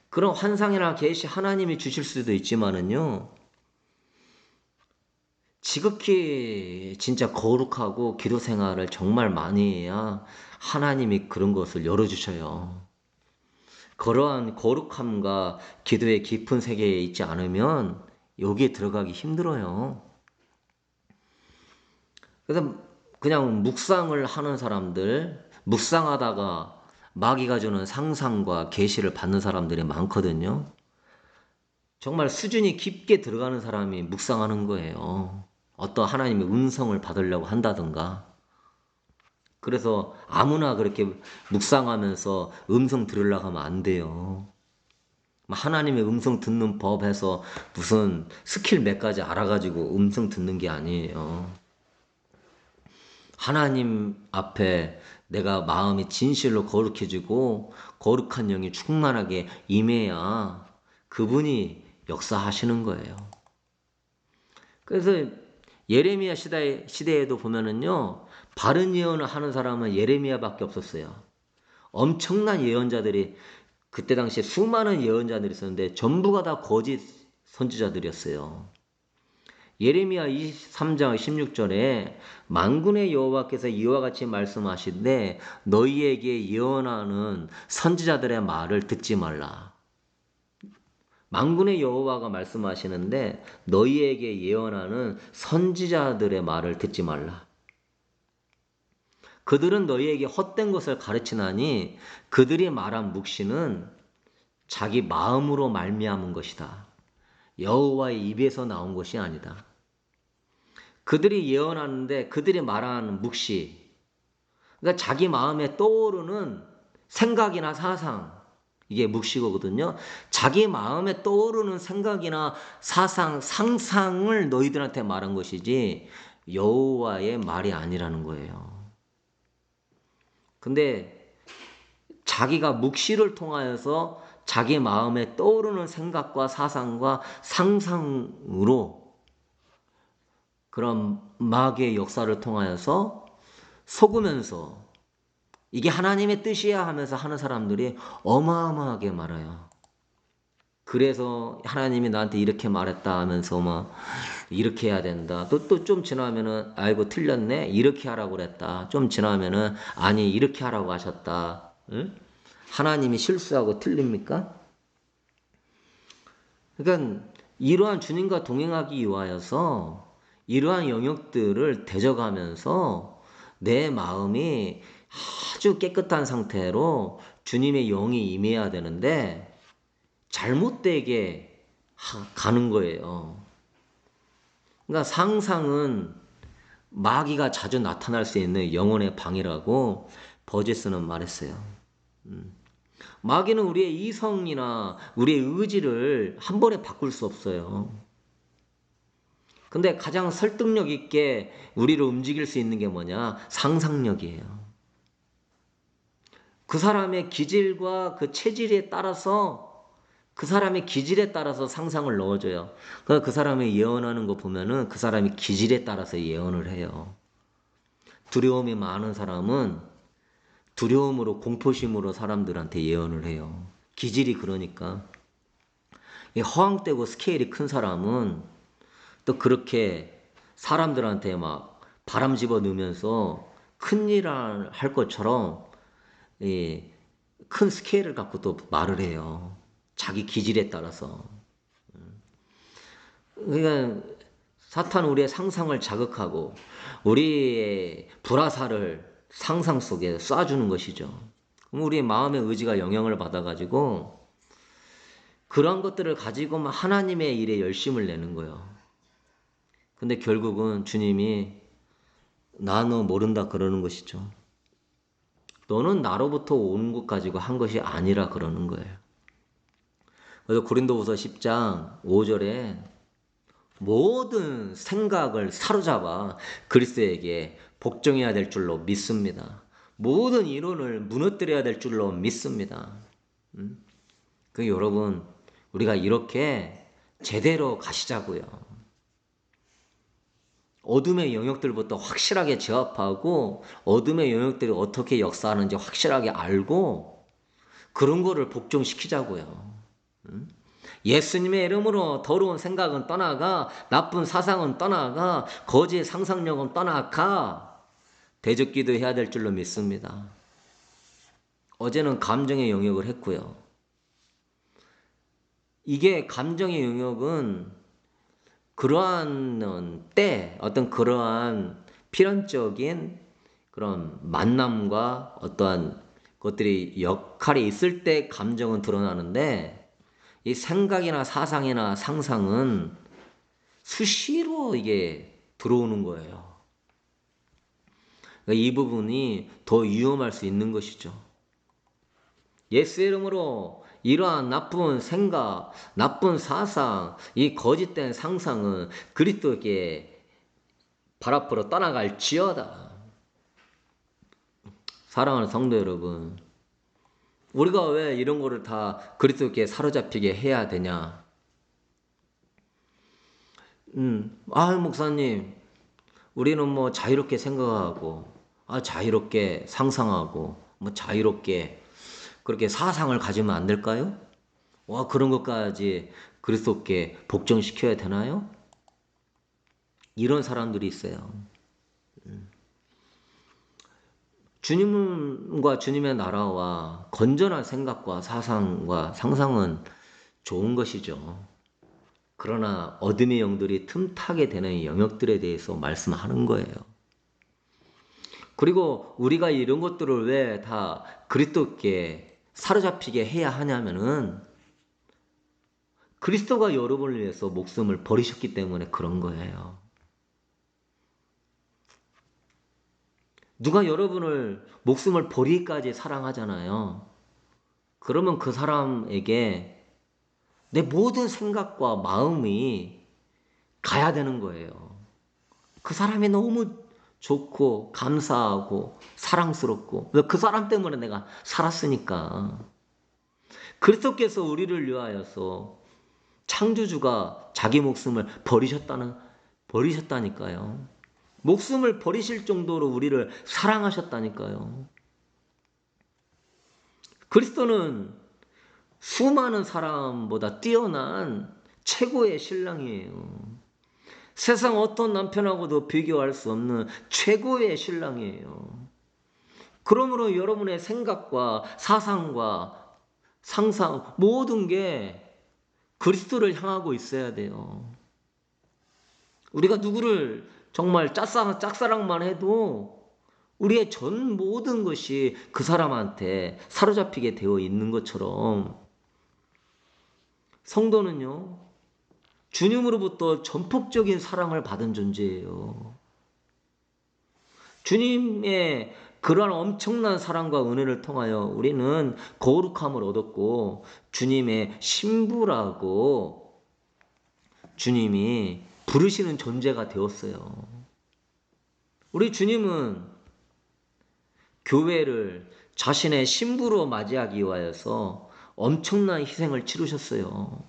그런 환상이나 계시 하나님이 주실 수도 있지만은요. 지극히 진짜 거룩하고 기도 생활을 정말 많이 해야 하나님이 그런 것을 열어주셔요. 그러한 거룩함과 기도의 깊은 세계에 있지 않으면 여기에 들어가기 힘들어요. 그래서 그냥 묵상을 하는 사람들, 묵상하다가 마귀가 주는 상상과 계시를 받는 사람들이 많거든요. 정말 수준이 깊게 들어가는 사람이 묵상하는 거예요. 어떤 하나님의 음성을 받으려고 한다든가. 그래서 아무나 그렇게 묵상하면서 음성 들으려고 하면 안 돼요. 하나님의 음성 듣는 법에서 무슨 스킬 몇 가지 알아가지고 음성 듣는 게 아니에요. 하나님 앞에 내가 마음이 진실로 거룩해지고 거룩한 영이 충만하게 임해야 그분이 역사하시는 거예요. 그래서 예레미야 시대에도 보면은요, 바른 예언을 하는 사람은 예레미야밖에 없었어요. 엄청난 예언자들이, 그때 당시에 수많은 예언자들이 있었는데 전부가 다 거짓 선지자들이었어요. 예레미야 23장 16절에 만군의 여호와께서 이와 같이 말씀하신데 너희에게 예언하는 선지자들의 말을 듣지 말라. 만군의 여호와가 말씀하시는데 너희에게 예언하는 선지자들의 말을 듣지 말라. 그들은 너희에게 헛된 것을 가르치나니 그들이 말한 묵시는 자기 마음으로 말미암은 것이다. 여호와의 입에서 나온 것이 아니다. 그들이 예언하는데 그들이 말하는 묵시, 그러니까 자기 마음에 떠오르는 생각이나 사상, 이게 묵시거든요. 자기 마음에 떠오르는 생각이나 사상, 상상을 너희들한테 말한 것이지 여호와의 말이 아니라는 거예요. 근데 자기가 묵시를 통하여서 자기 마음에 떠오르는 생각과 사상과 상상으로 그런 마귀의 역사를 통하여서 속으면서 이게 하나님의 뜻이야 하면서 하는 사람들이 어마어마하게 많아요. 그래서 하나님이 나한테 이렇게 말했다 하면서 막 이렇게 해야 된다. 또 좀 지나면은 아이고 틀렸네. 이렇게 하라고 그랬다. 좀 지나면은 아니 이렇게 하라고 하셨다. 응? 하나님이 실수하고 틀립니까? 그러니까 이러한 주님과 동행하기 위하여서 이러한 영역들을 대적하면서 내 마음이 아주 깨끗한 상태로 주님의 영이 임해야 되는데 잘못되게 가는 거예요. 그러니까 상상은 마귀가 자주 나타날 수 있는 영혼의 방이라고 버제스는 말했어요. 마귀는 우리의 이성이나 우리의 의지를 한 번에 바꿀 수 없어요. 근데 가장 설득력 있게 우리를 움직일 수 있는 게 뭐냐? 상상력이에요. 그 사람의 기질과 그 체질에 따라서 그 사람의 기질에 따라서 상상을 넣어줘요. 그 사람이 예언하는 거 보면은 그 사람이 기질에 따라서 예언을 해요. 두려움이 많은 사람은 두려움으로 공포심으로 사람들한테 예언을 해요. 기질이 그러니까. 허황되고 스케일이 큰 사람은 또 그렇게 사람들한테 막 바람 집어 넣으면서 큰일을 할 것처럼 큰 스케일을 갖고 또 말을 해요. 자기 기질에 따라서. 그러니까 사탄은 우리의 상상을 자극하고 우리의 불화살을 상상 속에 쏴주는 것이죠. 그럼 우리의 마음의 의지가 영향을 받아가지고 그런 것들을 가지고만 하나님의 일에 열심을 내는 거예요. 근데 결국은 주님이 나 너 모른다 그러는 것이죠. 너는 나로부터 오는 것 가지고 한 것이 아니라 그러는 거예요. 그래서 고린도후서 10장 5절에 모든 생각을 사로잡아 그리스도에게 복종해야 될 줄로 믿습니다. 모든 이론을 무너뜨려야 될 줄로 믿습니다. 그 여러분 우리가 이렇게 제대로 가시자고요. 어둠의 영역들부터 확실하게 제압하고 어둠의 영역들이 어떻게 역사하는지 확실하게 알고 그런 거를 복종시키자고요. 예수님의 이름으로 더러운 생각은 떠나가, 나쁜 사상은 떠나가, 거짓 상상력은 떠나가 대적기도 해야 될 줄로 믿습니다. 어제는 감정의 영역을 했고요. 이게 감정의 영역은 그러한 때, 어떤 그러한 필연적인 그런 만남과 어떠한 것들이 역할이 있을 때 감정은 드러나는데, 이 생각이나 사상이나 상상은 수시로 이게 들어오는 거예요. 그러니까 이 부분이 더 위험할 수 있는 것이죠. 예수 이름으로 이러한 나쁜 생각, 나쁜 사상, 이 거짓된 상상은 그리스도께 발 앞으로 떠나갈지어다. 사랑하는 성도 여러분, 우리가 왜 이런 거를 다 그리스도께 사로잡히게 해야 되냐? 목사님, 우리는 뭐 자유롭게 생각하고, 자유롭게 상상하고, 뭐 자유롭게 그렇게 사상을 가지면 안 될까요? 그런 것까지 그리스도께 복종시켜야 되나요? 이런 사람들이 있어요. 주님과 주님의 나라와 건전한 생각과 사상과 상상은 좋은 것이죠. 그러나 어둠의 영들이 틈타게 되는 영역들에 대해서 말씀하는 거예요. 그리고 우리가 이런 것들을 왜 다 그리스도께 사로잡히게 해야 하냐면은 그리스도가 여러분을 위해서 목숨을 버리셨기 때문에 그런 거예요. 누가 여러분을 목숨을 버리기까지 사랑하잖아요. 그러면 그 사람에게 내 모든 생각과 마음이 가야 되는 거예요. 그 사람이 너무 좋고 감사하고 사랑스럽고 그 사람 때문에 내가 살았으니까. 그리스도께서 우리를 위하여서 창조주가 자기 목숨을 버리셨다니까요. 목숨을 버리실 정도로 우리를 사랑하셨다니까요. 그리스도는 수많은 사람보다 뛰어난 최고의 신랑이에요. 세상 어떤 남편하고도 비교할 수 없는 최고의 신랑이에요. 그러므로 여러분의 생각과 사상과 상상 모든 게 그리스도를 향하고 있어야 돼요. 우리가 누구를 정말 짝사랑만 해도 우리의 전 모든 것이 그 사람한테 사로잡히게 되어 있는 것처럼 성도는요, 주님으로부터 전폭적인 사랑을 받은 존재예요. 주님의 그러한 엄청난 사랑과 은혜를 통하여 우리는 거룩함을 얻었고 주님의 신부라고 주님이 부르시는 존재가 되었어요. 우리 주님은 교회를 자신의 신부로 맞이하기 위하여서 엄청난 희생을 치르셨어요.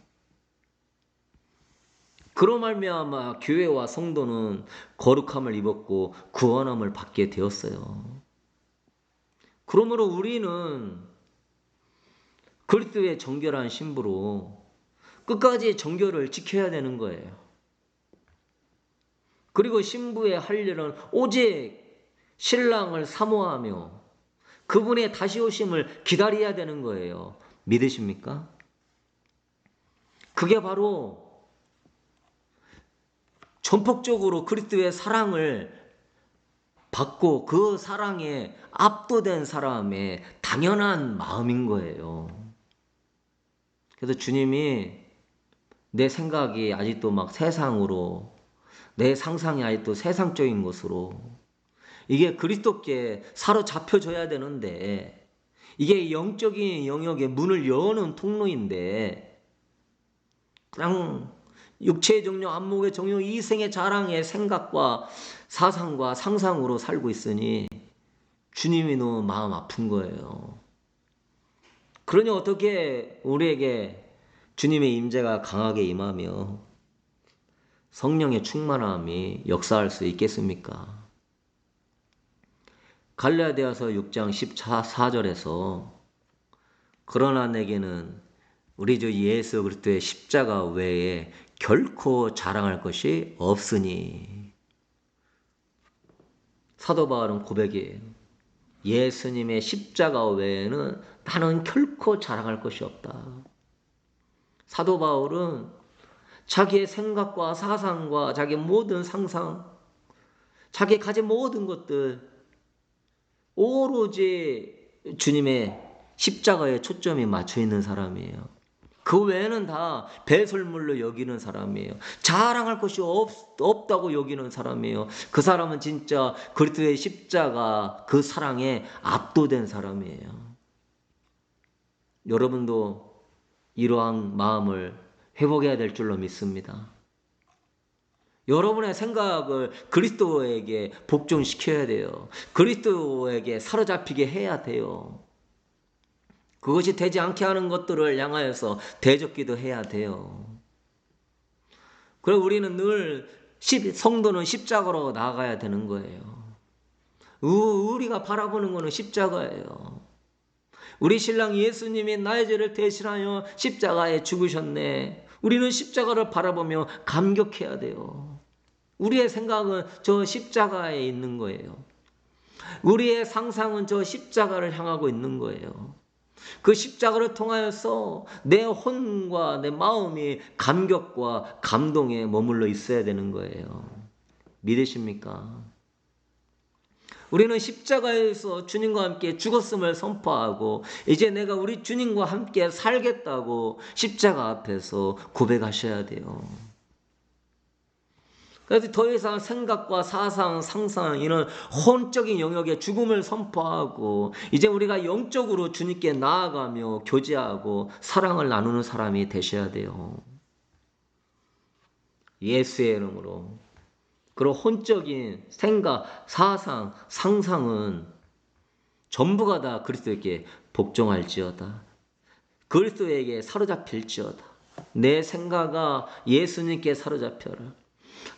그로 말미암아 교회와 성도는 거룩함을 입었고 구원함을 받게 되었어요. 그러므로 우리는 그리스도의 정결한 신부로 끝까지 정결을 지켜야 되는 거예요. 그리고 신부의 할 일은 오직 신랑을 사모하며 그분의 다시 오심을 기다려야 되는 거예요. 믿으십니까? 그게 바로 전폭적으로 그리스도의 사랑을 받고 그 사랑에 압도된 사람의 당연한 마음인 거예요. 그래서 주님이 내 생각이 아직도 막 세상으로, 내 상상이 아직도 세상적인 것으로, 이게 그리스도께 사로잡혀져야 되는데, 이게 영적인 영역의 문을 여는 통로인데, 그냥 육체의 정욕, 안목의 정욕, 이생의 자랑의 생각과 사상과 상상으로 살고 있으니 주님이 너무 마음 아픈 거예요. 그러니 어떻게 우리에게 주님의 임재가 강하게 임하며 성령의 충만함이 역사할 수 있겠습니까? 갈라디아서 6장 14절에서 그러나 내게는 우리 주 예수 그리스도의 십자가 외에 결코 자랑할 것이 없으니, 사도 바울은 고백이에요. 예수님의 십자가 외에는 나는 결코 자랑할 것이 없다. 사도 바울은 자기의 생각과 사상과 자기의 모든 상상, 자기 가진 모든 것들 오로지 주님의 십자가에 초점이 맞춰 있는 사람이에요. 그 외에는 다 배설물로 여기는 사람이에요. 자랑할 것이 없다고 여기는 사람이에요. 그 사람은 진짜 그리스도의 십자가 그 사랑에 압도된 사람이에요. 여러분도 이러한 마음을 회복해야 될 줄로 믿습니다. 여러분의 생각을 그리스도에게 복종시켜야 돼요. 그리스도에게 사로잡히게 해야 돼요. 그것이 되지 않게 하는 것들을 향하여서 대적기도 해야 돼요. 그래서 우리는 늘 성도는 십자가로 나아가야 되는 거예요. 우리가 바라보는 것은 십자가예요. 우리 신랑 예수님이 나의 죄를 대신하여 십자가에 죽으셨네. 우리는 십자가를 바라보며 감격해야 돼요. 우리의 생각은 저 십자가에 있는 거예요. 우리의 상상은 저 십자가를 향하고 있는 거예요. 그 십자가를 통하여서 내 혼과 내 마음이 감격과 감동에 머물러 있어야 되는 거예요. 믿으십니까? 우리는 십자가에서 주님과 함께 죽었음을 선포하고 이제 내가 우리 주님과 함께 살겠다고 십자가 앞에서 고백하셔야 돼요. 그래서 더 이상 생각과 사상, 상상 이런 혼적인 영역의 죽음을 선포하고 이제 우리가 영적으로 주님께 나아가며 교제하고 사랑을 나누는 사람이 되셔야 돼요. 예수의 이름으로. 그리고 혼적인 생각, 사상, 상상은 전부가 다 그리스도에게 복종할지어다. 그리스도에게 사로잡힐지어다. 내 생각아 예수님께 사로잡혀라.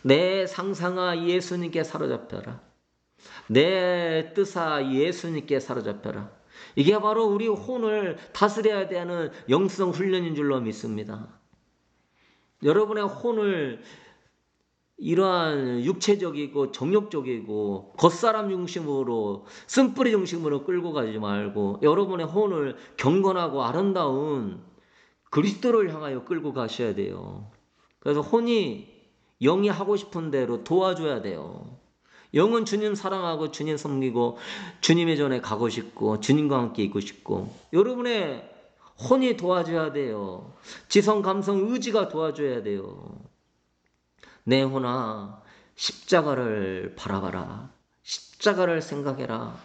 내 상상아 예수님께 사로잡혀라. 내 뜻아 예수님께 사로잡혀라. 이게 바로 우리 혼을 다스려야 되는 영성 훈련인 줄로 믿습니다. 여러분의 혼을 이러한 육체적이고 정욕적이고 겉사람 중심으로 쓴뿌리 중심으로 끌고 가지 말고 여러분의 혼을 경건하고 아름다운 그리스도를 향하여 끌고 가셔야 돼요. 그래서 혼이 영이 하고 싶은 대로 도와줘야 돼요. 영은 주님 사랑하고 주님 섬기고 주님의 전에 가고 싶고 주님과 함께 있고 싶고 여러분의 혼이 도와줘야 돼요. 지성, 감성, 의지가 도와줘야 돼요. 내 혼아 십자가를 바라봐라. 십자가를 생각해라.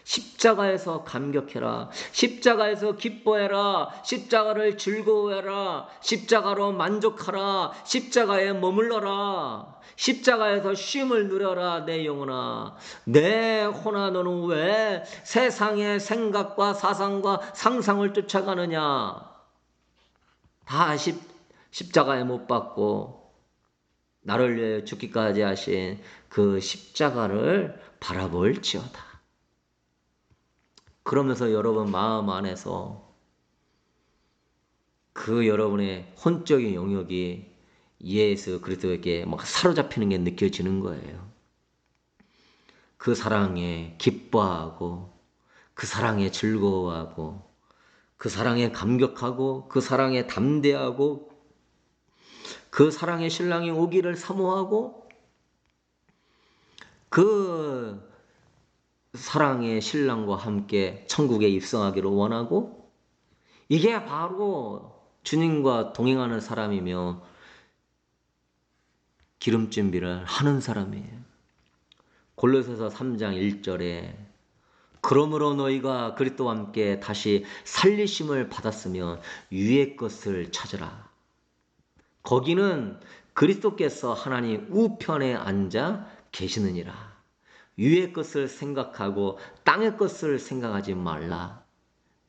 십자가에서 감격해라. 십자가에서 기뻐해라. 십자가를 즐거워해라. 십자가로 만족하라. 십자가에 머물러라. 십자가에서 쉼을 누려라. 내 영혼아. 내 혼아 너는 왜 세상의 생각과 사상과 상상을 쫓아가느냐. 다 십자가에 못 박고 나를 위해 죽기까지 하신 그 십자가를 바라볼지어다. 그러면서 여러분 마음 안에서 그 여러분의 혼적인 영역이 예수 그리스도에게 막 사로잡히는 게 느껴지는 거예요. 그 사랑에 기뻐하고 그 사랑에 즐거워하고 그 사랑에 감격하고 그 사랑에 담대하고 그 사랑의 신랑이 오기를 사모하고 그 사랑의 신랑과 함께 천국에 입성하기를 원하고 이게 바로 주님과 동행하는 사람이며 기름 준비를 하는 사람이에요. 골로새서 3장 1절에 그러므로 너희가 그리스도와 함께 다시 살리심을 받았으면 위의 것을 찾으라. 거기는 그리스도께서 하나님 우편에 앉아 계시느니라. 위의 것을 생각하고 땅의 것을 생각하지 말라.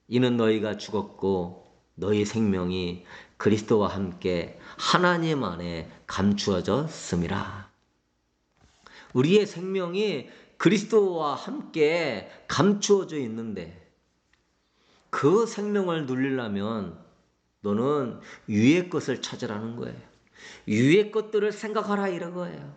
이는 너희가 죽었고 너희 생명이 그리스도와 함께 하나님 안에 감추어졌음이라. 우리의 생명이 그리스도와 함께 감추어져 있는데 그 생명을 누리려면 너는 위의 것을 찾으라는 거예요. 위의 것들을 생각하라 이런 거예요.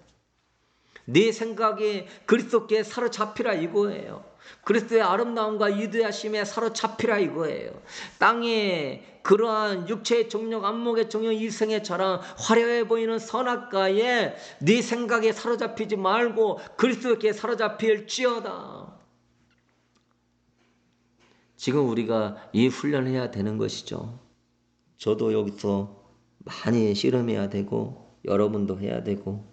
네 생각이 그리스도께 사로잡히라 이거예요. 그리스도의 아름다움과 위대하심에 사로잡히라 이거예요. 땅에 그러한 육체의 정욕, 안목의 정욕, 이성의 자랑, 화려해 보이는 선악과에 네 생각에 사로잡히지 말고 그리스도께 사로잡힐지어다. 지금 우리가 이 훈련을 해야 되는 것이죠. 저도 여기서 많이 씨름해야 되고 여러분도 해야 되고,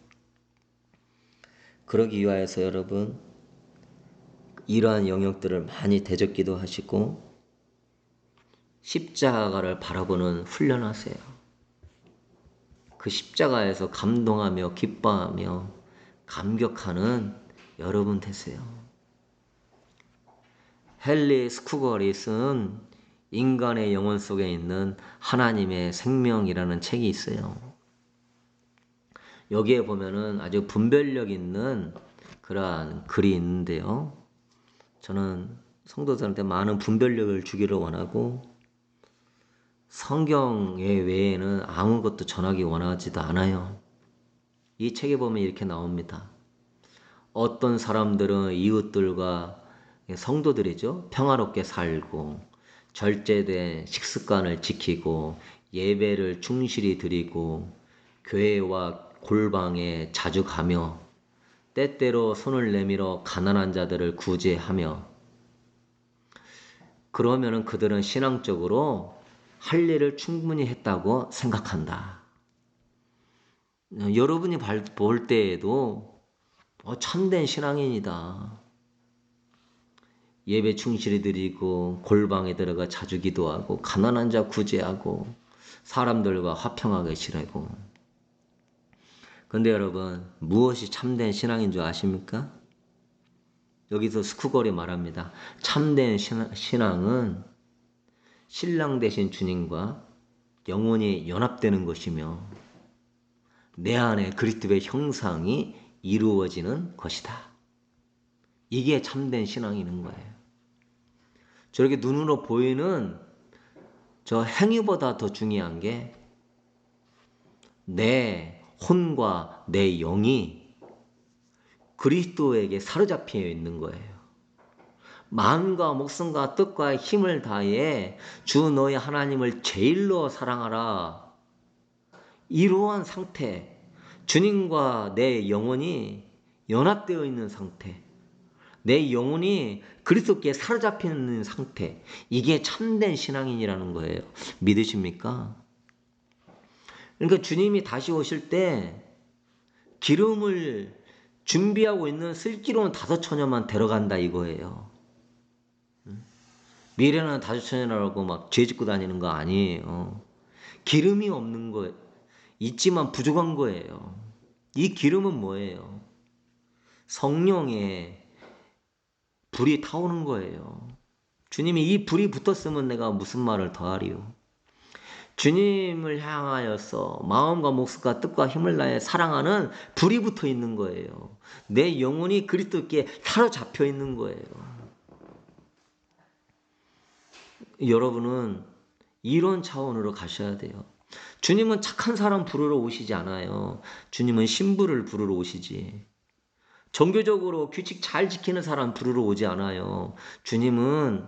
그러기 위하여서 여러분 이러한 영역들을 많이 대적기도 하시고 십자가를 바라보는 훈련하세요. 그 십자가에서 감동하며 기뻐하며 감격하는 여러분 되세요. 헨리 스쿠걸이 쓴 인간의 영혼 속에 있는 하나님의 생명이라는 책이 있어요. 여기에 보면은 아주 분별력 있는 그러한 글이 있는데요. 저는 성도들한테 많은 분별력을 주기를 원하고 성경 외에는 아무것도 전하기 원하지도 않아요. 이 책에 보면 이렇게 나옵니다. 어떤 사람들은 이웃들과 성도들이죠. 평화롭게 살고 절제된 식습관을 지키고 예배를 충실히 드리고 교회와 골방에 자주 가며 때때로 손을 내밀어 가난한 자들을 구제하며, 그러면은 그들은 신앙적으로 할 일을 충분히 했다고 생각한다. 여러분이 볼 때에도 참된 신앙인이다. 예배 충실히 드리고 골방에 들어가 자주 기도하고 가난한 자 구제하고 사람들과 화평하게 지내고. 근데 여러분, 무엇이 참된 신앙인 줄 아십니까? 여기서 스쿠걸이 말합니다. 참된 신앙은 신랑 되신 주님과 영원히 연합되는 것이며 내 안에 그리스도의 형상이 이루어지는 것이다. 이게 참된 신앙이는 거예요. 저렇게 눈으로 보이는 저 행위보다 더 중요한 게 내 혼과 내 영이 그리스도에게 사로잡혀 있는 거예요. 마음과 목숨과 뜻과 힘을 다해 주 너희 하나님을 제일로 사랑하라. 이러한 상태, 주님과 내 영혼이 연합되어 있는 상태, 내 영혼이 그리스도께 사로잡혀 있는 상태, 이게 참된 신앙인이라는 거예요. 믿으십니까? 그러니까 주님이 다시 오실 때 기름을 준비하고 있는 슬기로운 5처녀만 데려간다 이거예요. 미래는 5처녀라고 막 죄짓고 다니는 거 아니에요. 기름이 없는 거 있지만 부족한 거예요. 이 기름은 뭐예요? 성령의 불이 타오는 거예요. 주님이 이 불이 붙었으면 내가 무슨 말을 더하리요. 주님을 향하여서 마음과 목숨과 뜻과 힘을 다해 사랑하는 불이 붙어 있는 거예요. 내 영혼이 그리스도께 사로잡혀 있는 거예요. 여러분은 이런 차원으로 가셔야 돼요. 주님은 착한 사람 부르러 오시지 않아요. 주님은 신부를 부르러 오시지. 종교적으로 규칙 잘 지키는 사람 부르러 오지 않아요. 주님은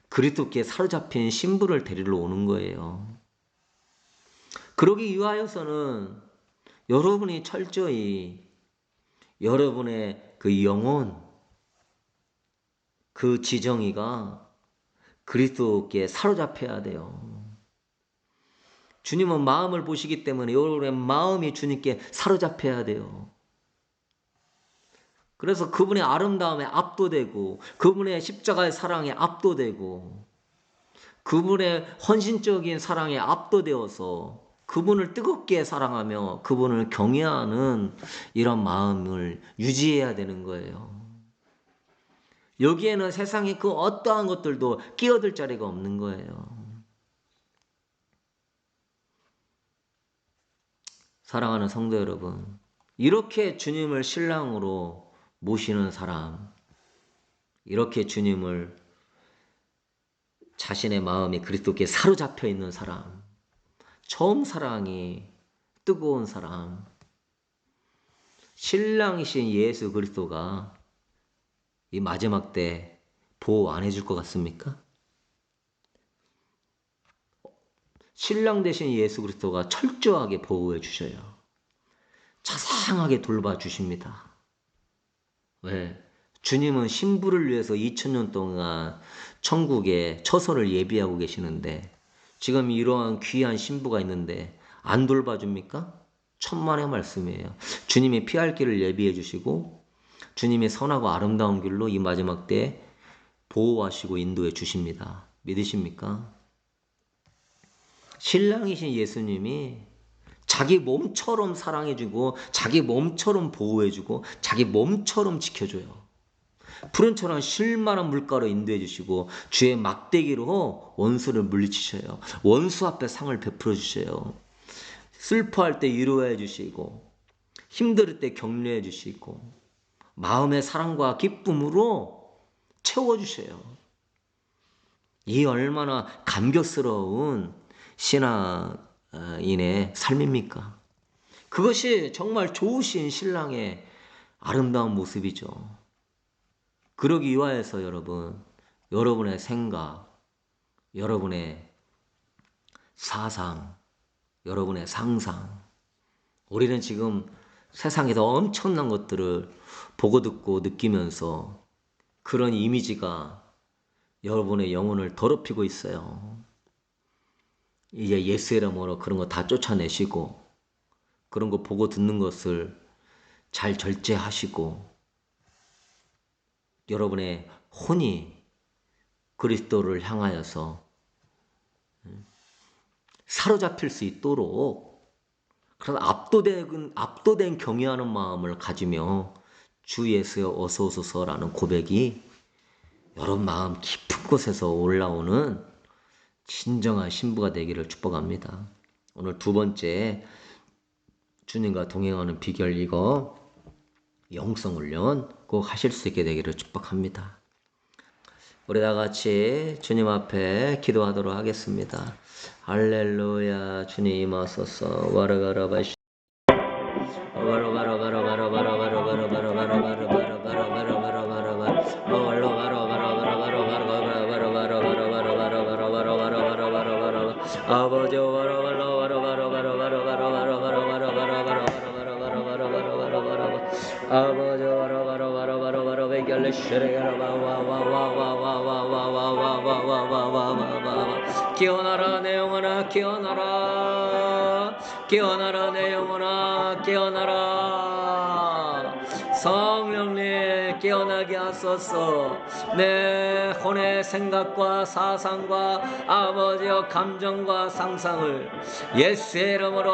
그리스도께 사로잡힌 신부를 데리러 오는 거예요. 그러기 위하여서는 여러분이 철저히 여러분의 그 영혼, 그 지정의가 그리스도께 사로잡혀야 돼요. 주님은 마음을 보시기 때문에 여러분의 마음이 주님께 사로잡혀야 돼요. 그래서 그분의 아름다움에 압도되고 그분의 십자가의 사랑에 압도되고 그분의 헌신적인 사랑에 압도되어서 그분을 뜨겁게 사랑하며 그분을 경외하는 이런 마음을 유지해야 되는 거예요. 여기에는 세상의 그 어떠한 것들도 끼어들 자리가 없는 거예요. 사랑하는 성도 여러분, 이렇게 주님을 신랑으로 모시는 사람, 이렇게 주님을 자신의 마음이 그리스도께 사로잡혀 있는 사람, 처음 사랑이 뜨거운 사람, 신랑이신 예수 그리스도가 이 마지막 때 보호 안 해줄 것 같습니까? 신랑 대신 예수 그리스도가 철저하게 보호해 주셔요. 자상하게 돌봐주십니다. 왜? 주님은 신부를 위해서 2000년 동안 천국에 처소를 예비하고 계시는데 지금 이러한 귀한 신부가 있는데 안 돌봐줍니까? 천만의 말씀이에요. 주님이 피할 길을 예비해 주시고 주님의 선하고 아름다운 길로 이 마지막 때 보호하시고 인도해 주십니다. 믿으십니까? 신랑이신 예수님이 자기 몸처럼 사랑해주고 자기 몸처럼 보호해주고 자기 몸처럼 지켜줘요. 푸른처럼 실만한 물가로 인도해 주시고 주의 막대기로 원수를 물리치셔요. 원수 앞에 상을 베풀어 주셔요. 슬퍼할 때 위로해 주시고 힘들 때 격려해 주시고 마음의 사랑과 기쁨으로 채워 주셔요. 이 얼마나 감격스러운 신앙인의 삶입니까? 그것이 정말 좋으신 신랑의 아름다운 모습이죠. 그러기 위하여서 여러분, 여러분의 생각, 여러분의 사상, 여러분의 상상, 우리는 지금 세상에서 엄청난 것들을 보고 듣고 느끼면서 그런 이미지가 여러분의 영혼을 더럽히고 있어요. 이제 예수 이름으로 그런 거 다 쫓아내시고 그런 거 보고 듣는 것을 잘 절제하시고 여러분의 혼이 그리스도를 향하여서 사로잡힐 수 있도록 그런 압도된 경외하는 마음을 가지며 주 예수여 어서 오소서라는 고백이 여러분 마음 깊은 곳에서 올라오는 진정한 신부가 되기를 축복합니다. 오늘 두 번째 주님과 동행하는 비결 이거 영성 훈련 꼭 하실 수 있게 되기를 축복합니다. 우리 다 같이 주님 앞에 기도하도록 하겠습니다. 할렐루야. 주님 임하소서. 와라가라바시 깨어나라 내 영혼아 깨어나라 깨어나라 내 영혼아 깨어나라 성령님 깨어나게 하소서. 내 혼의 생각과 사상과 아버지의 감정과 상상을 예수의 이름으로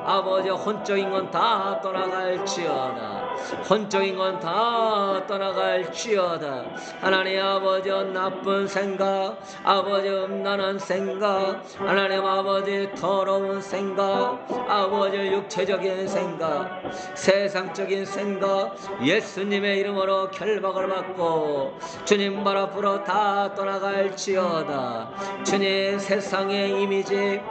아버지 혼적인 건 다 떠나갈지어다. 혼적인 건 다 떠나갈지어다. 하나님 아버지 나쁜 생각 아버지 음란한 생각 하나님 아버지 더러운 생각 아버지 육체적인 생각 세상적인 생각 예수님의 이름으로 결박을 받고 주님 발 앞으로 다 떠나갈지어다. 주님 세상의 이미지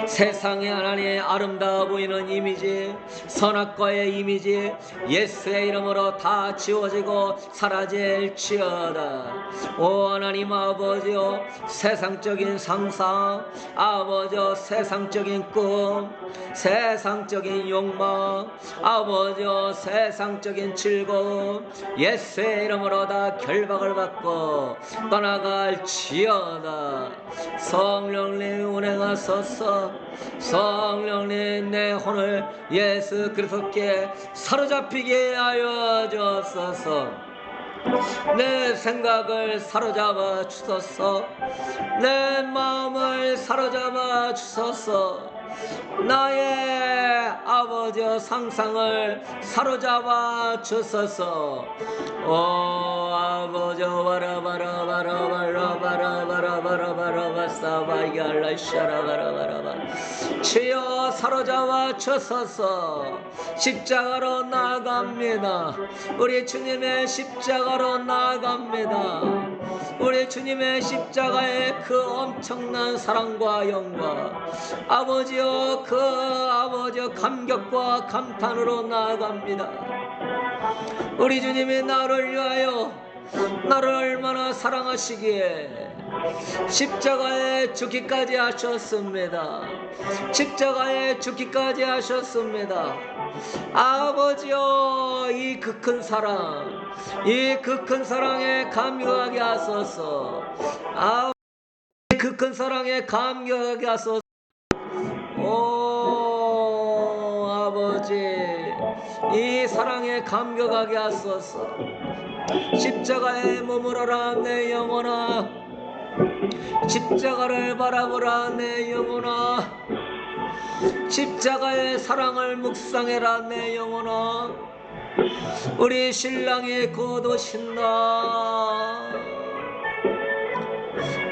세상에 하나님의 아름다워 보이는 이미지 선악과의 이미지 예수의 이름으로 다 지워지고 사라질지어다. 오 하나님 아버지여 세상적인 상상 아버지여 세상적인 꿈 세상적인 욕망 아버지여 세상적인 즐거움 예수의 이름으로 다 결박을 받고 떠나갈지어다. 성령님 운행하소서. 성령님 내 혼을 예수 그리스도께 사로잡히게 하여 주옵소서. 내 생각을 사로잡아 주소서. 내 마음을 사로잡아 주소서. 나의 아버지의 상상을 사로잡아 주소서. 오 아버지 주여 사로잡아 주소서. 십자가로 나아갑니다. 우리 주님의 십자가로 나아갑니다. 우리 주님의 십자가의 그 엄청난 사랑과 영광 아버지여 그 아버지여 감격과 감탄으로 나아갑니다. 우리 주님이 나를 위하여 나를 얼마나 사랑하시기에 십자가에 죽기까지 하셨습니다. 십자가에 죽기까지 하셨습니다. 아버지여, 이 그 큰 사랑, 이 그 큰 사랑에 감격하게 하소서. 그 큰 사랑에 감격하게 하소서. 오 아버지, 이 사랑에 감격하게 하소서. 십자가에 머무러라 내 영혼아, 십자가를 바라보라 내 영혼아, 십자가의 사랑을 묵상해라 내 영혼아. 우리 신랑이 곧 오신다.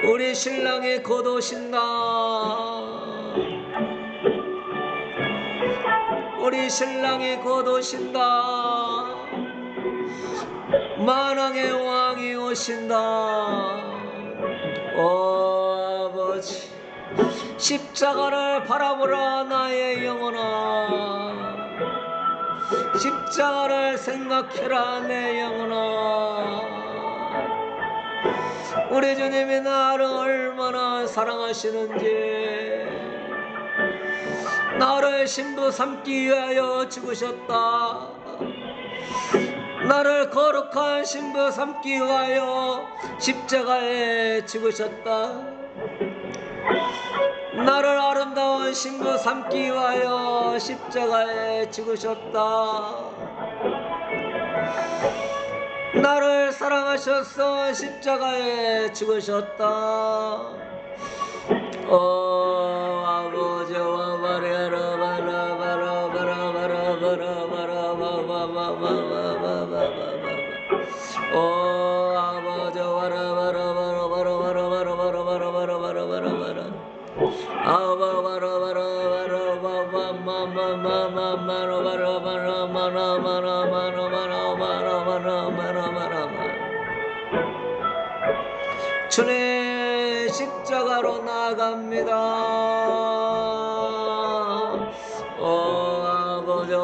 우리 신랑이 곧 오신다. 우리 신랑이 곧 오신다. 만왕의 왕이 오신다. 오 아버지, 십자가를 바라보라 나의 영혼아. 십자가를 생각해라 내 영혼아. 우리 주님이 나를 얼마나 사랑하시는지, 나를 신부 삼기 위하여 죽으셨다. 나를 거룩한 신부 삼기 위하여 십자가에 죽으셨다. 나를 아름다운 신부 삼기 위하여 십자가에 죽으셨다. 나를 사랑하셔서 십자가에 죽으셨다. 오 아버지와 오 아버지와 주님 십자가로 나갑니다. 오 아버지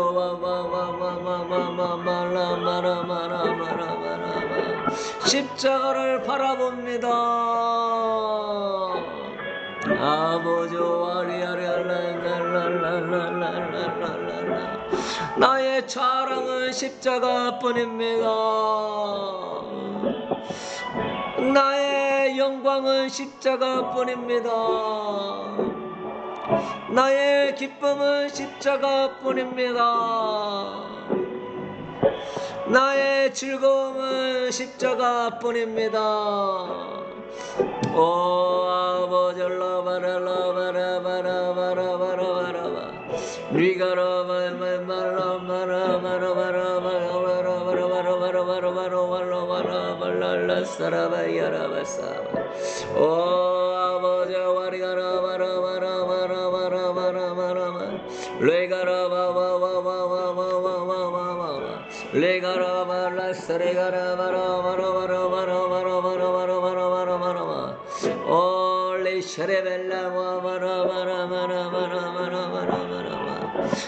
십자가를 바라봅니다. 아버지 나의 자랑은 십자가뿐입니다. 나의 영광은 십자가뿐입니다. 나의 기쁨은 십자가뿐입니다. 나의 즐거움은 십자가뿐입니다. 오 아버지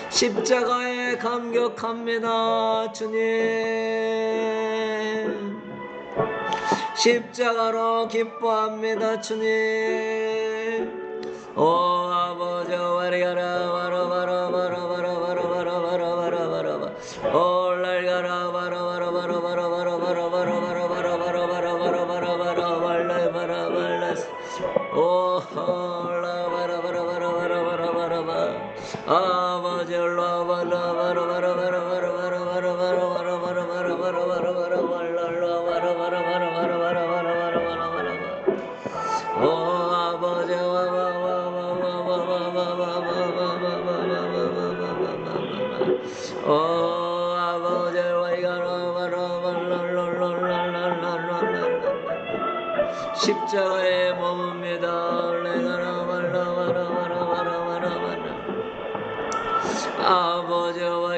십자가에 감격합니다. 주님 십자가로 기뻐합니다. 주님 오 아버지 와리가라 와라바라바라바라바라바라바라바라바라 올라가라 바라바라바라바라바라바라바라바라바라바라바라바라 오 올라바라바라바라바라바라바라바라 아버지 십자가에 머뭅니다. 아버지와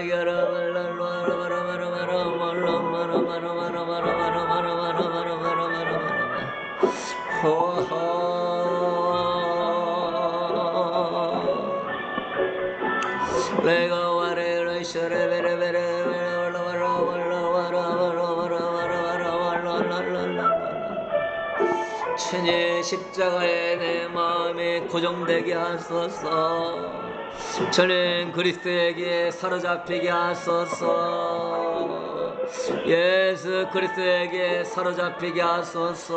내가 와레라 셔레베레베레 주님 십자가에 내 마음이 고정되게 하소서. 주님 그리스도에게 사로잡히게 하소서. 예수 그리스도에게 사로잡히게 하소서.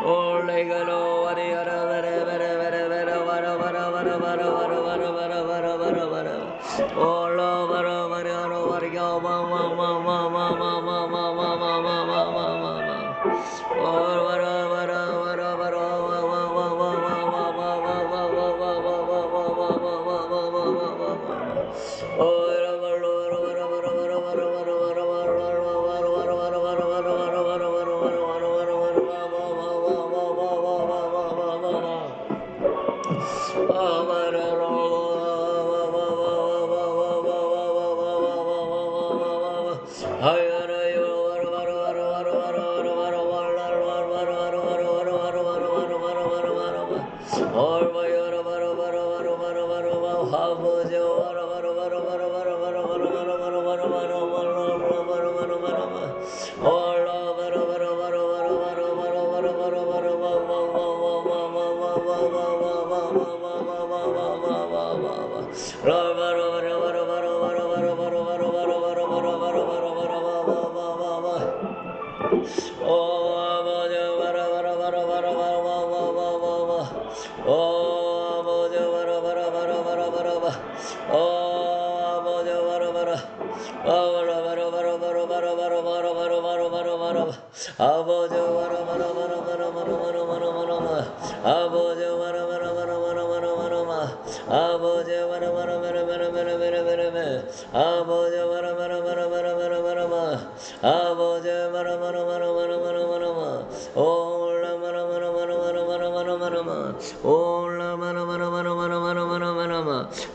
올레가로 와리가라 바라바라바라바라 와라바라바라바라바라바라바라바라바라 올라바라바라바라 와리가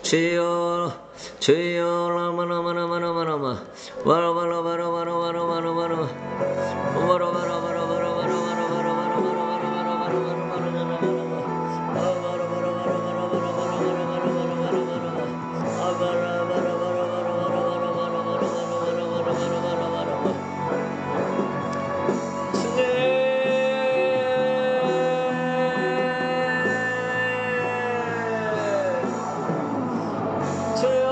주여 주여 라마라마라마라마라마 와라바라바라바라바라바라바라 주여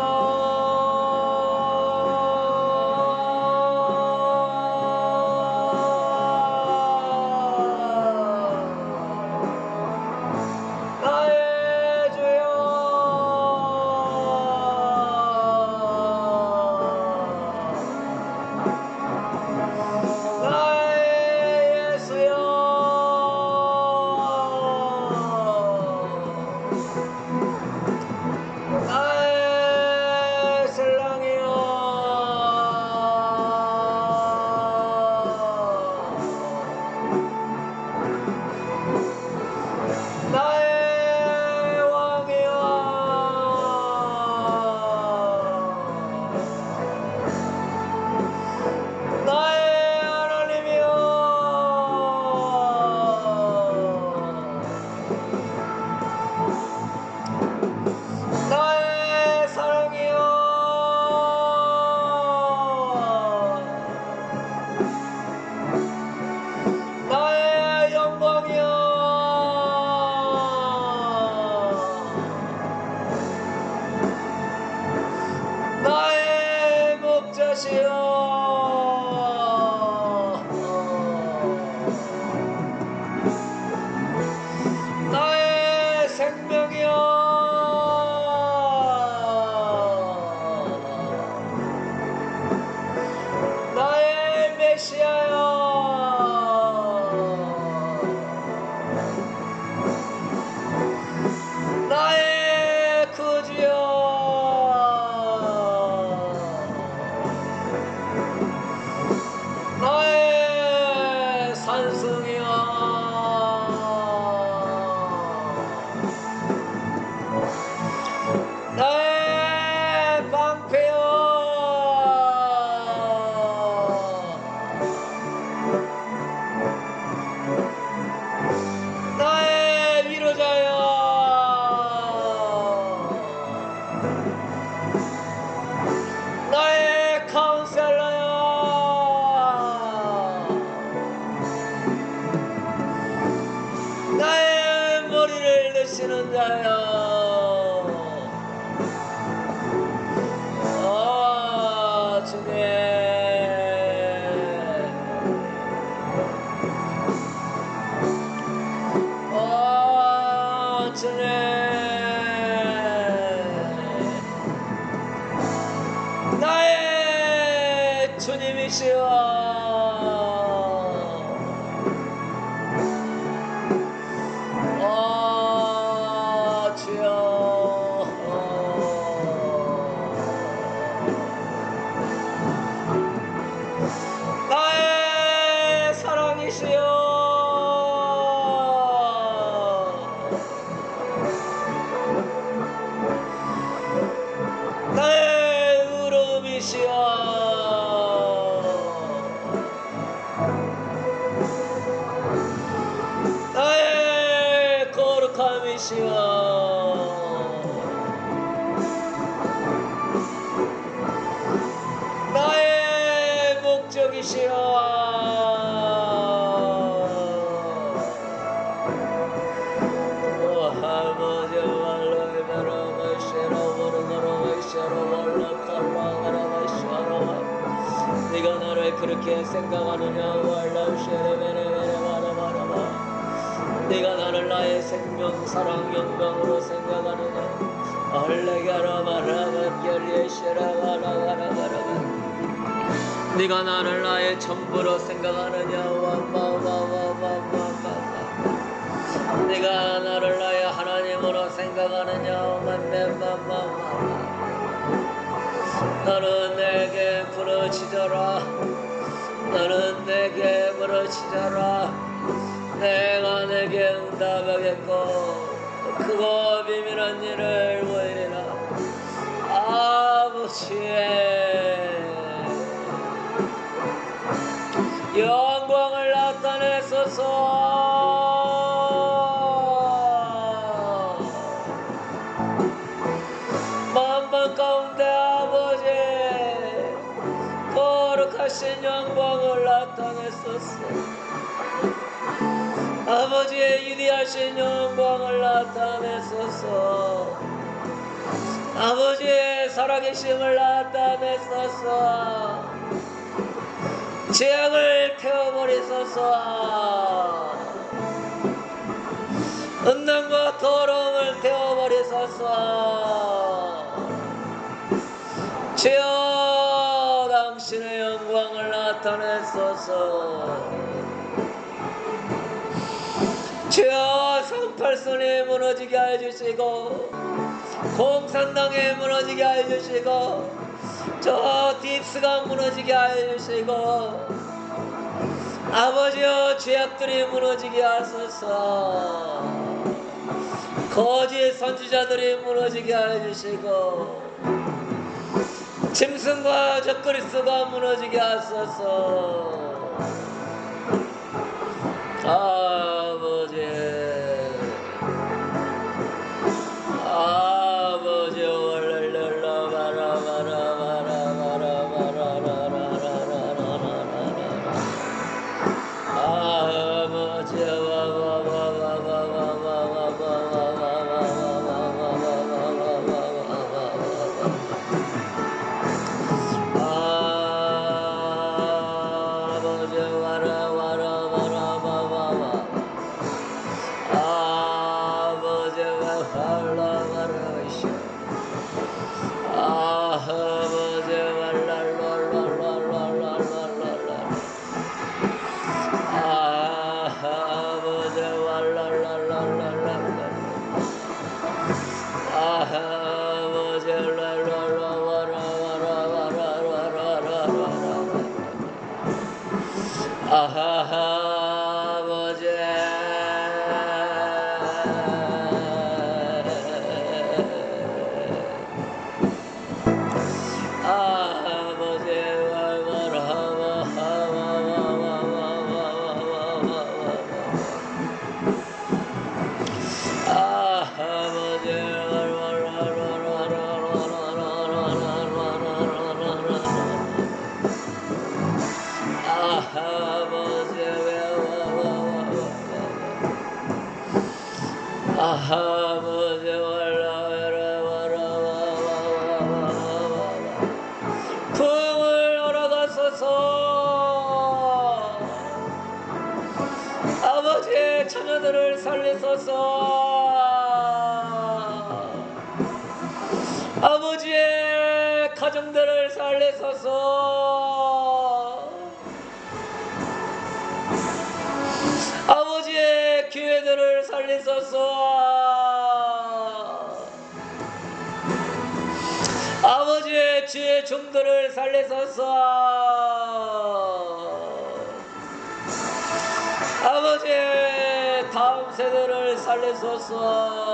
나의 사랑이시여, 나의 의로움이시여, 나의 거룩함이시여, 나의 목적이시여. 네가 나를 그렇게 생각하느냐. 네가 나를 나의 생명, 사랑, 영광으로 생각하느냐. 네가 나를 나의 전부로 생각하느냐. 네가 나를 나의 하나님으로 생각하느냐. 너는 내게 부르짖어라. 너는 내게 부르짖어라. 내가 내게 응답하겠고 크고 비밀한 일을 보이리라. 아버지의 영광을 나타내소서. 만방 가운데 아버지 거룩하신 영광을 나타내소서. 아버지의 위대하신 영광을 나타내소서. 아버지의 살아계심을 나타내소서. 죄악을 태워버리소서. 은능과 더러움을 태워버리소서. 주여 당신의 영광을 나타내소서. 주여 상팔선이 무너지게 해주시고 공산당에 무너지게 해주시고 저 딥스가 무너지게 해주시고 아버지여 죄악들이 무너지게 하소서. 거짓 선지자들이 무너지게 해주시고 짐승과 적그리스도가 무너지게 하소서. 아버지 아버지 풍을 올아가소서. 아버지의 자녀들을 살리소서. 아버지의 가정들을 살리소서. 살리소서. 아버지의 주의 종들을 살리소서. 아버지의 다음 세대를 살리소서.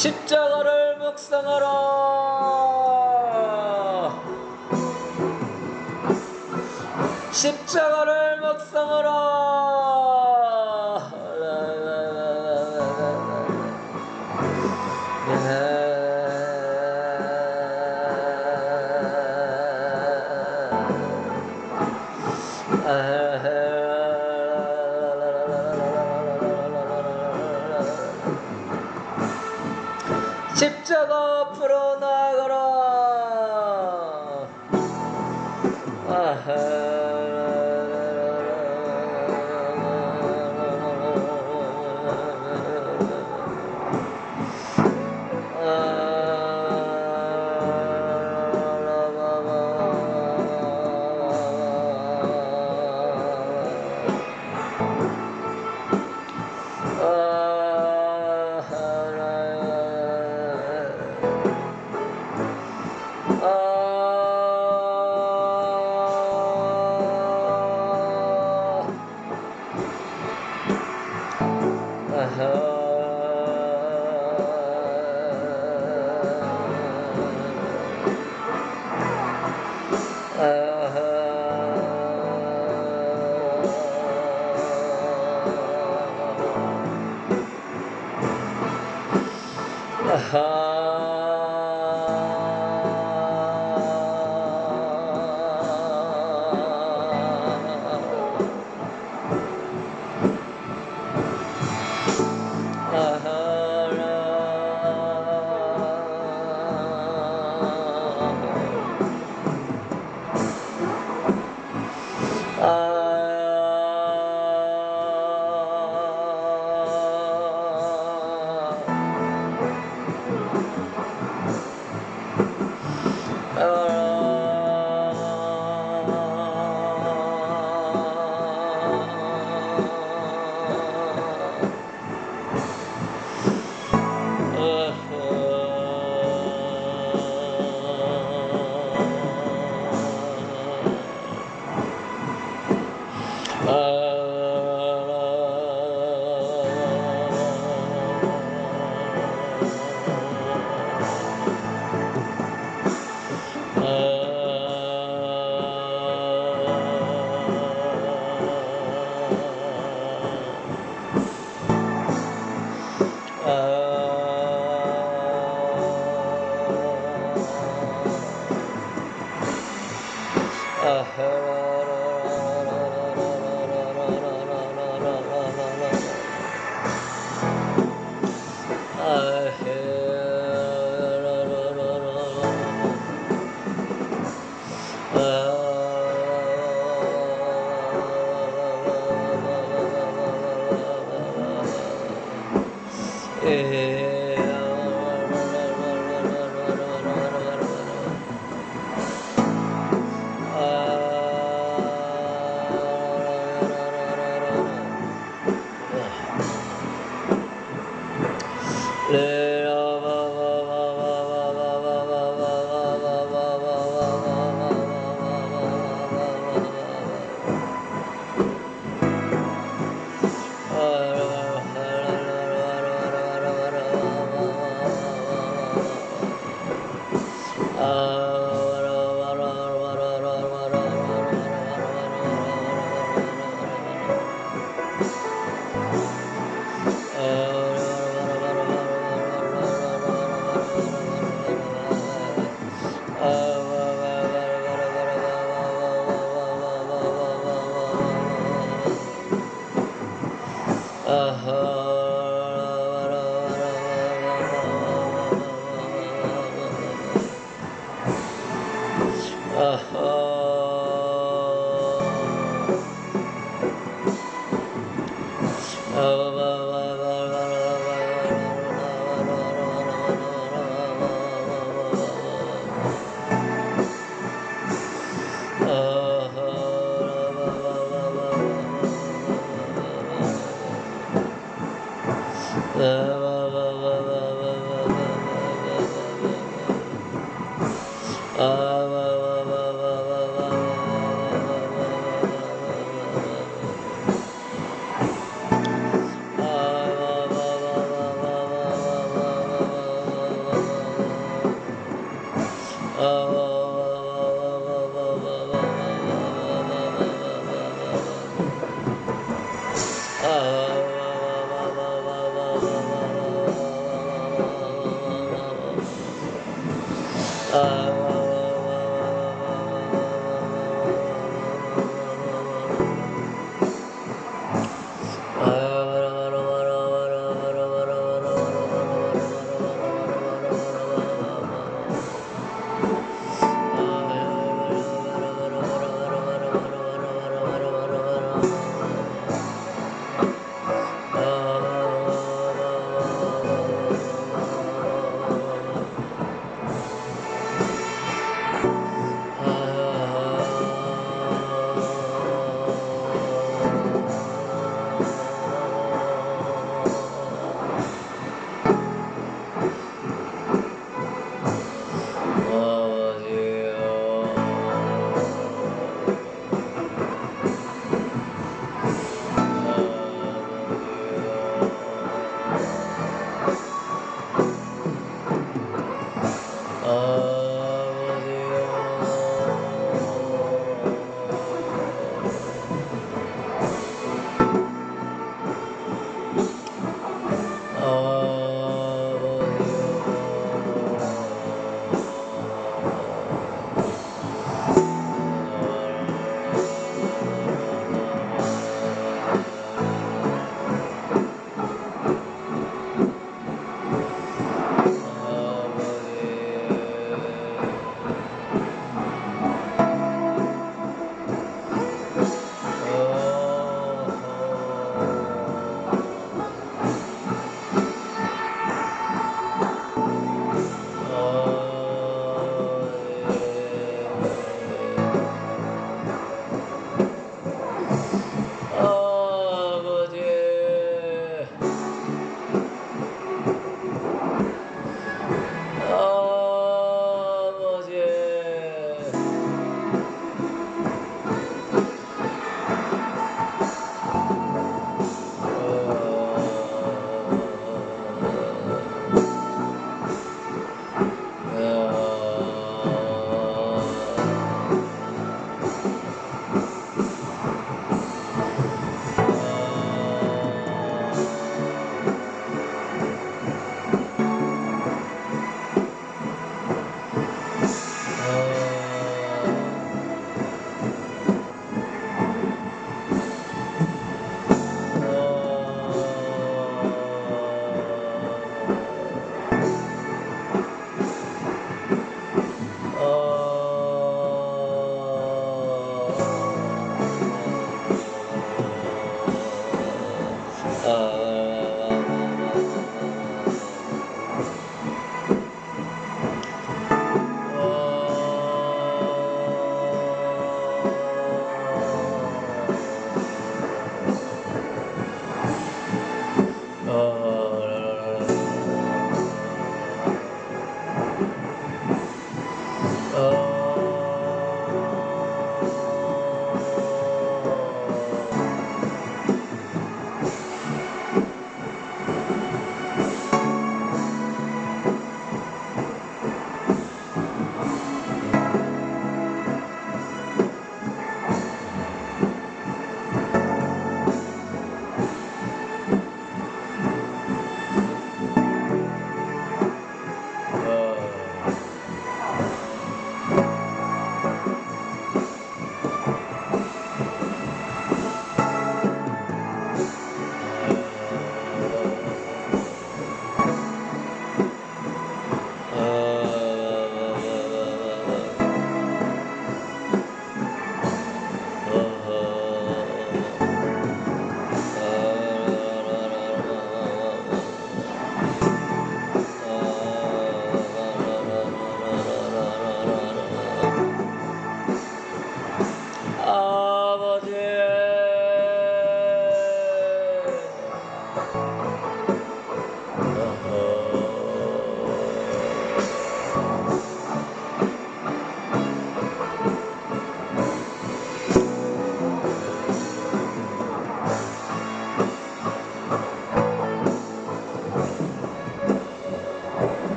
십자가를 묵상하라. 십자가를 묵상하라. 십자가 앞으로 나아가라.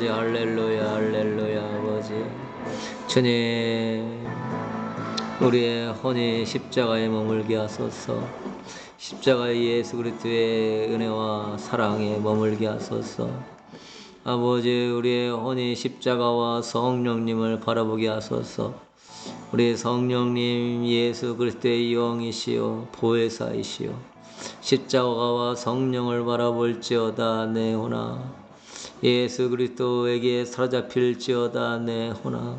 아버지 할렐루야 할렐루야 아버지 주님 우리의 혼이 십자가에 머물게 하소서. 십자가의 예수 그리스도의 은혜와 사랑에 머물게 하소서. 아버지 우리의 혼이 십자가와 성령님을 바라보게 하소서. 우리 성령님 예수 그리스도의 영이시요 보혜사이시요 십자가와 성령을 바라볼지어다 내 혼아. 예수 그리스도에게 사로잡힐지어다 내 혼아.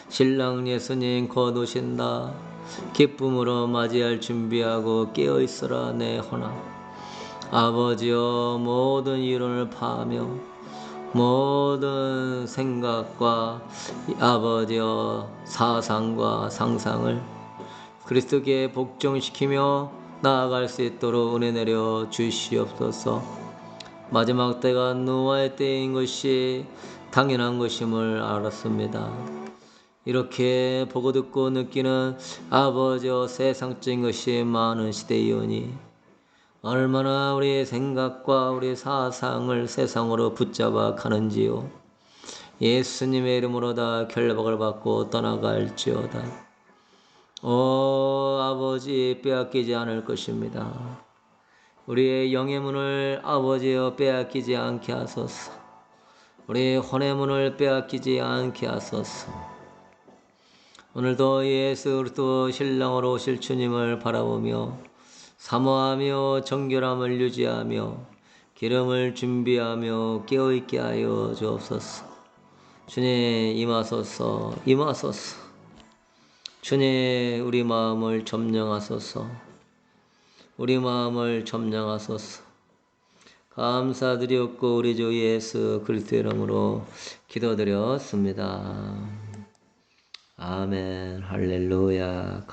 신랑 예수님 곧 오신다. 기쁨으로 맞이할 준비하고 깨어있으라 내 혼아. 아버지여 모든 이론을 파하며 모든 생각과 아버지여 사상과 상상을 그리스도께 복종시키며 나아갈 수 있도록 은혜 내려 주시옵소서. 마지막 때가 노아의 때인 것이 당연한 것임을 알았습니다. 이렇게 보고 듣고 느끼는 아버지여 세상적인 것이 많은 시대이오니 얼마나 우리의 생각과 우리의 사상을 세상으로 붙잡아 가는지요. 예수님의 이름으로 다 결박을 받고 떠나갈지어다. 오 아버지 빼앗기지 않을 것입니다. 우리의 영의 문을 아버지여 빼앗기지 않게 하소서. 우리의 혼의 문을 빼앗기지 않게 하소서. 오늘도 예수 그리스도 신랑으로 오실 주님을 바라보며 사모하며 정결함을 유지하며 기름을 준비하며 깨어있게 하여 주옵소서. 주님 임하소서 임하소서. 주님 우리 마음을 점령하소서. 우리 마음을 점령하소서. 감사드렸고 우리 주 예수 그리스도 이름으로 기도드렸습니다. 아멘 할렐루야.